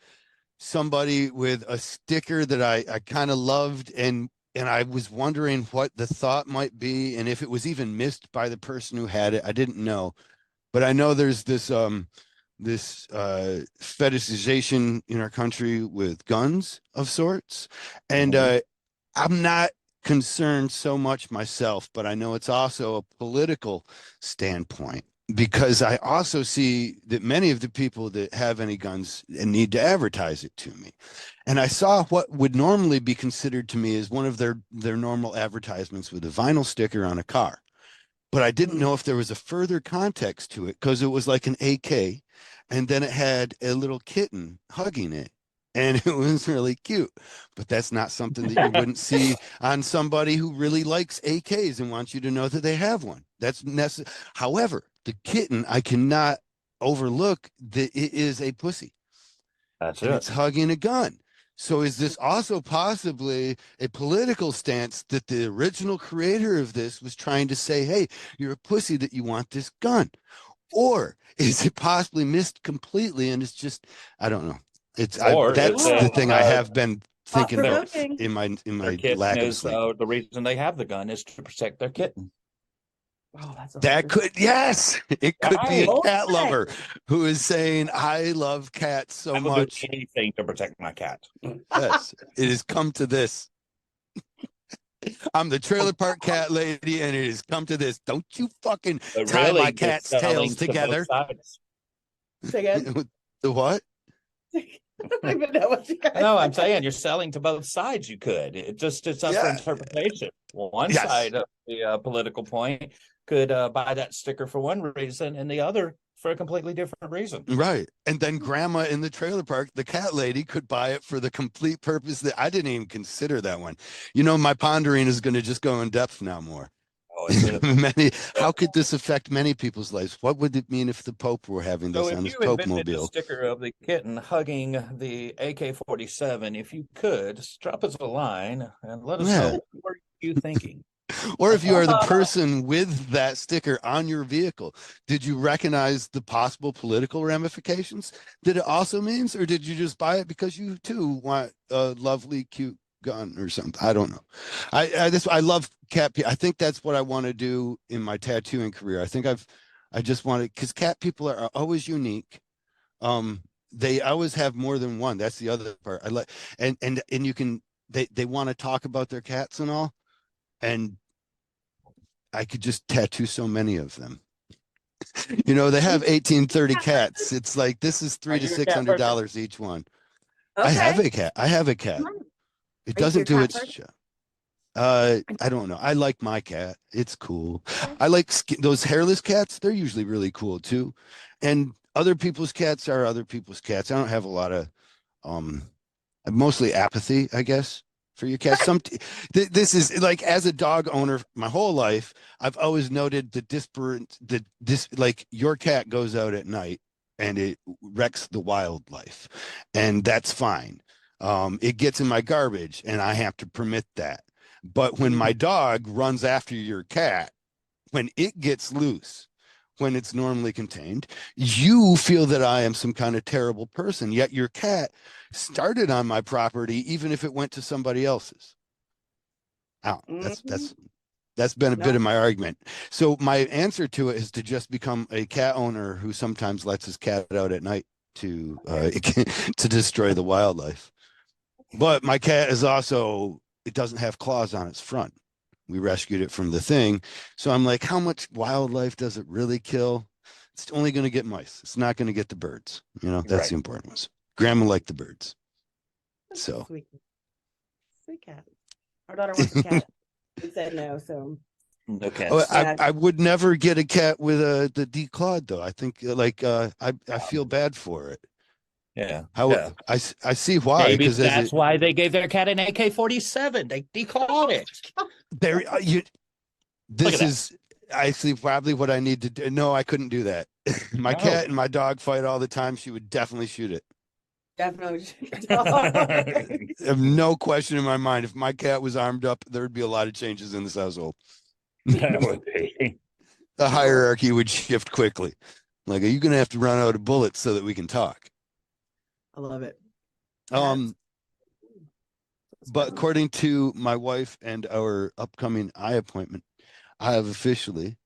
S2: somebody with a sticker that I kind of loved, and I was wondering what the thought might be, and if it was even missed by the person who had it. I didn't know, but I know there's this fetishization in our country with guns of sorts, and I'm not concerned so much myself, but I know it's also a political standpoint, because I also see that many of the people that have any guns need to advertise it to me. And I saw what would normally be considered to me as one of their normal advertisements with a vinyl sticker on a car. But I didn't know if there was a further context to it, because it was like an AK, and then it had a little kitten hugging it. And it was really cute, but that's not something that you wouldn't see on somebody who really likes AKs and wants you to know that they have one. That's necessary. However, the kitten, I cannot overlook that it is a pussy.
S1: That's
S2: and
S1: it.
S2: It's hugging a gun. So is this also possibly a political stance that the original creator of this was trying to say, hey, you're a pussy that you want this gun? Or is it possibly missed completely and it's just, I don't know. That's the thing I have been thinking about
S3: provoking.
S2: in my
S1: Their kitten
S2: lack of
S1: is
S2: sleep.
S1: the reason they have the gun is to protect their kitten.
S3: Oh, that's
S2: That could, yes, it could be a
S1: Right.
S2: cat lover who is saying, I love cats so
S1: I will do
S2: much.
S1: anything to protect my cat.
S2: Yes, it has come to this. I'm the trailer park cat lady, and it has come to this. Don't you fucking
S1: But
S2: tie my
S1: really, you're
S2: cat's
S1: selling
S2: tails
S1: to both
S2: together.
S1: sides.
S3: Say again.
S2: The what?
S3: I don't even know what you guys.
S1: No, I'm saying you're selling to both sides. You could. It's up for
S2: Yeah.
S1: interpretation. One
S2: Yes.
S1: side of the political point could buy that sticker for one reason, and the other for a completely different reason.
S2: Right. And then grandma in the trailer park, the cat lady, could buy it for the complete purpose that I didn't even consider that one. You know, my pondering is going to just go in depth now more.
S1: Oh, is it?
S2: How could this affect many people's lives? What would it mean if the Pope were having
S1: So
S2: this
S1: if
S2: on his
S1: you
S2: Pope
S1: invented the
S2: mobile?
S1: sticker of the kitten hugging the AK-47, if you could, drop us a line and let us
S2: Yeah.
S1: know what were you thinking.
S2: Or if you are the person with that sticker on your vehicle, did you recognize the possible political ramifications that it also means, or did you just buy it because you too want a lovely, cute gun or something? I don't know. I love cat. I think that's what I want to do in my tattooing career. I just want to, because cat people are always unique. They always have more than one. That's the other part. I like, and you can, they want to talk about their cats and all, and I could just tattoo so many of them. You know, they have 1830 cats. It's like, this is
S1: Are
S2: $300 to
S1: you a cat
S2: $600 each one.
S3: Okay.
S2: I have a cat. I have a cat. It
S3: Are you
S2: doesn't
S3: a
S2: do
S3: cat
S2: its
S3: person?
S2: job. I don't know. I like my cat. It's cool. I like those hairless cats. They're usually really cool too. And other people's cats are other people's cats. I don't have a lot of um mostly apathy, I guess, for your cat. This is like, as a dog owner my whole life, I've always noted the disparate, like, your cat goes out at night and it wrecks the wildlife, and that's fine. It gets in my garbage, and I have to permit that. But when my dog runs after your cat, when it gets loose, when it's normally contained, you feel that I am some kind of terrible person. Yet your cat started on my property, even if it went to somebody else's. Oh, that's been a bit of my argument. So my answer to it is to just become a cat owner who sometimes lets his cat out at night to to destroy the wildlife. But my cat is also, it doesn't have claws on its front. We rescued it from the thing. So I'm like, how much wildlife does it really kill? It's only going to get mice. It's not going to get the birds. You know, that's the important ones. Grandma liked the birds. So
S3: sweet cat. Our daughter wants a cat. We said no, so
S1: No cats.
S2: oh,
S3: Yeah.
S2: I would never get a cat with the declawed though. I think I feel bad for it.
S1: Yeah.
S2: How
S1: Yeah.
S2: I see why,
S1: Maybe
S2: because
S1: that's why they gave their cat an AK-47. They declawed it.
S2: there you
S1: Look at
S2: this
S1: that.
S2: is I see probably what I need to do. No, I couldn't do that. My
S1: No.
S2: cat and my dog fight all the time. She would definitely shoot it.
S3: definitely.
S2: I have no question in my mind. If my cat was armed up, there'd be a lot of changes in this household.
S1: That would be.
S2: The hierarchy would shift quickly. Like, are you going to have to run out of bullets so that we can talk?
S3: I love it.
S2: But according to my wife and our upcoming eye appointment, I have officially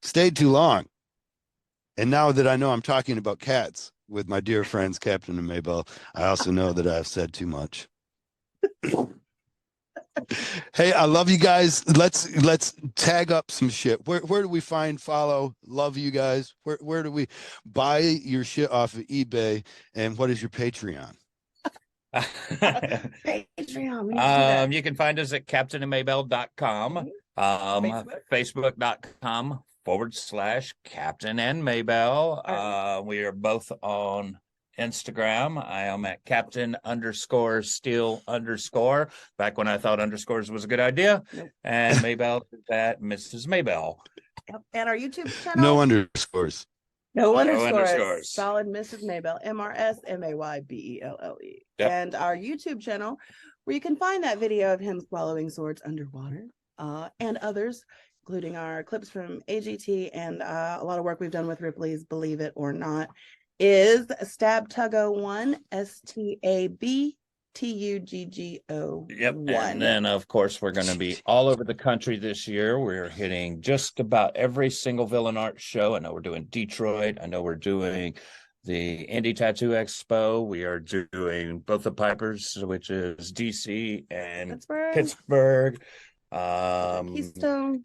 S2: stayed too long. And now that I know I'm talking about cats with my dear friends, Captain and Maybelle, I also know that I've said too much. Hey, I love you guys. Let's tag up some shit. Where do we follow? Love you guys. Where do we buy your shit off of eBay? And what is your Patreon?
S3: Patreon.
S1: You can find us at captainandmaybelle.com. Facebook.com/Captain and Maybelle. We are both on Instagram. I am at Captain_Steele_. Back when I thought underscores was a good idea.
S3: Nope.
S1: And Maybelle is at Mrs. Maybelle.
S3: And our YouTube channel.
S2: No underscores.
S3: No
S1: No
S3: underscores.
S1: underscores.
S3: Solid Mrs. Maybelle. MRSMAYBELLE.
S1: Yep.
S3: And our YouTube channel, where you can find that video of him swallowing swords underwater, and others, including our clips from AGT and a lot of work we've done with Ripley's Believe It or Not, is Stab Tuggo 1, TUGGO.
S1: Yep. And
S3: One.
S1: then, of course, we're going to be all over the country this year. We're hitting just about every single Villain Art show. I know we're doing Detroit. I know we're doing the Indie Tattoo Expo. We are doing both the Pipers, which is DC and Pittsburgh. Keystone.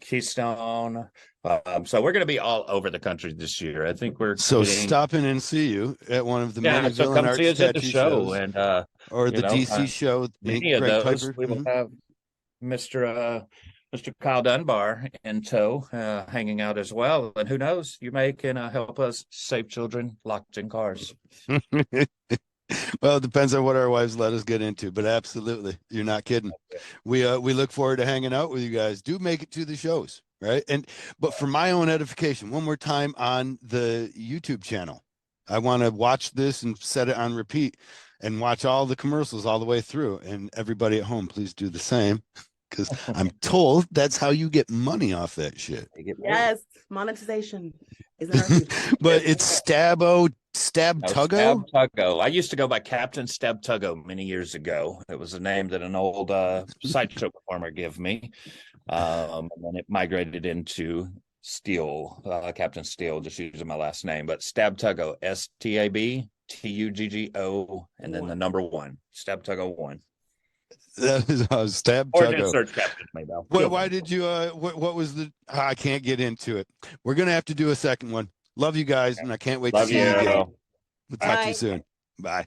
S1: So we're going to be all over the country this year. I think we're
S2: So
S1: hitting...
S2: stop in and see you at one of the many
S1: so
S2: Villain
S1: come see
S2: Arts
S1: us at the
S2: tattoo
S1: show,
S2: shows,
S1: and
S2: or the DC show.
S1: Many of
S2: Greg
S1: those
S2: Piper.
S1: we will have Mr. Kyle Dunbar in tow, hanging out as well. And who knows, you may can help us save children locked in cars.
S2: Well, it depends on what our wives let us get into, but absolutely, you're not kidding. We look forward to hanging out with you guys. Do make it to the shows, right? But for my own edification, one more time on the YouTube channel, I want to watch this and set it on repeat and watch all the commercials all the way through. And everybody at home, please do the same, because I'm told that's how you get money off that shit.
S3: Yes, monetization is in our future.
S2: But it's Stabtuggo.
S1: Stabtuggo. I used to go by Captain Stabtuggo many years ago. It was a name that an old sideshow performer gave me. And then it migrated into Steel, Captain Steel, just using my last name. But Stabtuggo, STABTUGGO, and then the number 1, Stabtuggo 1.
S2: That is Stabtuggo.
S1: Or just search Captain Maybelle.
S2: Why did you? What was the? I can't get into it. We're gonna have to do a second one. Love you guys, and I can't wait to see you again. We'll talk to you soon. Bye.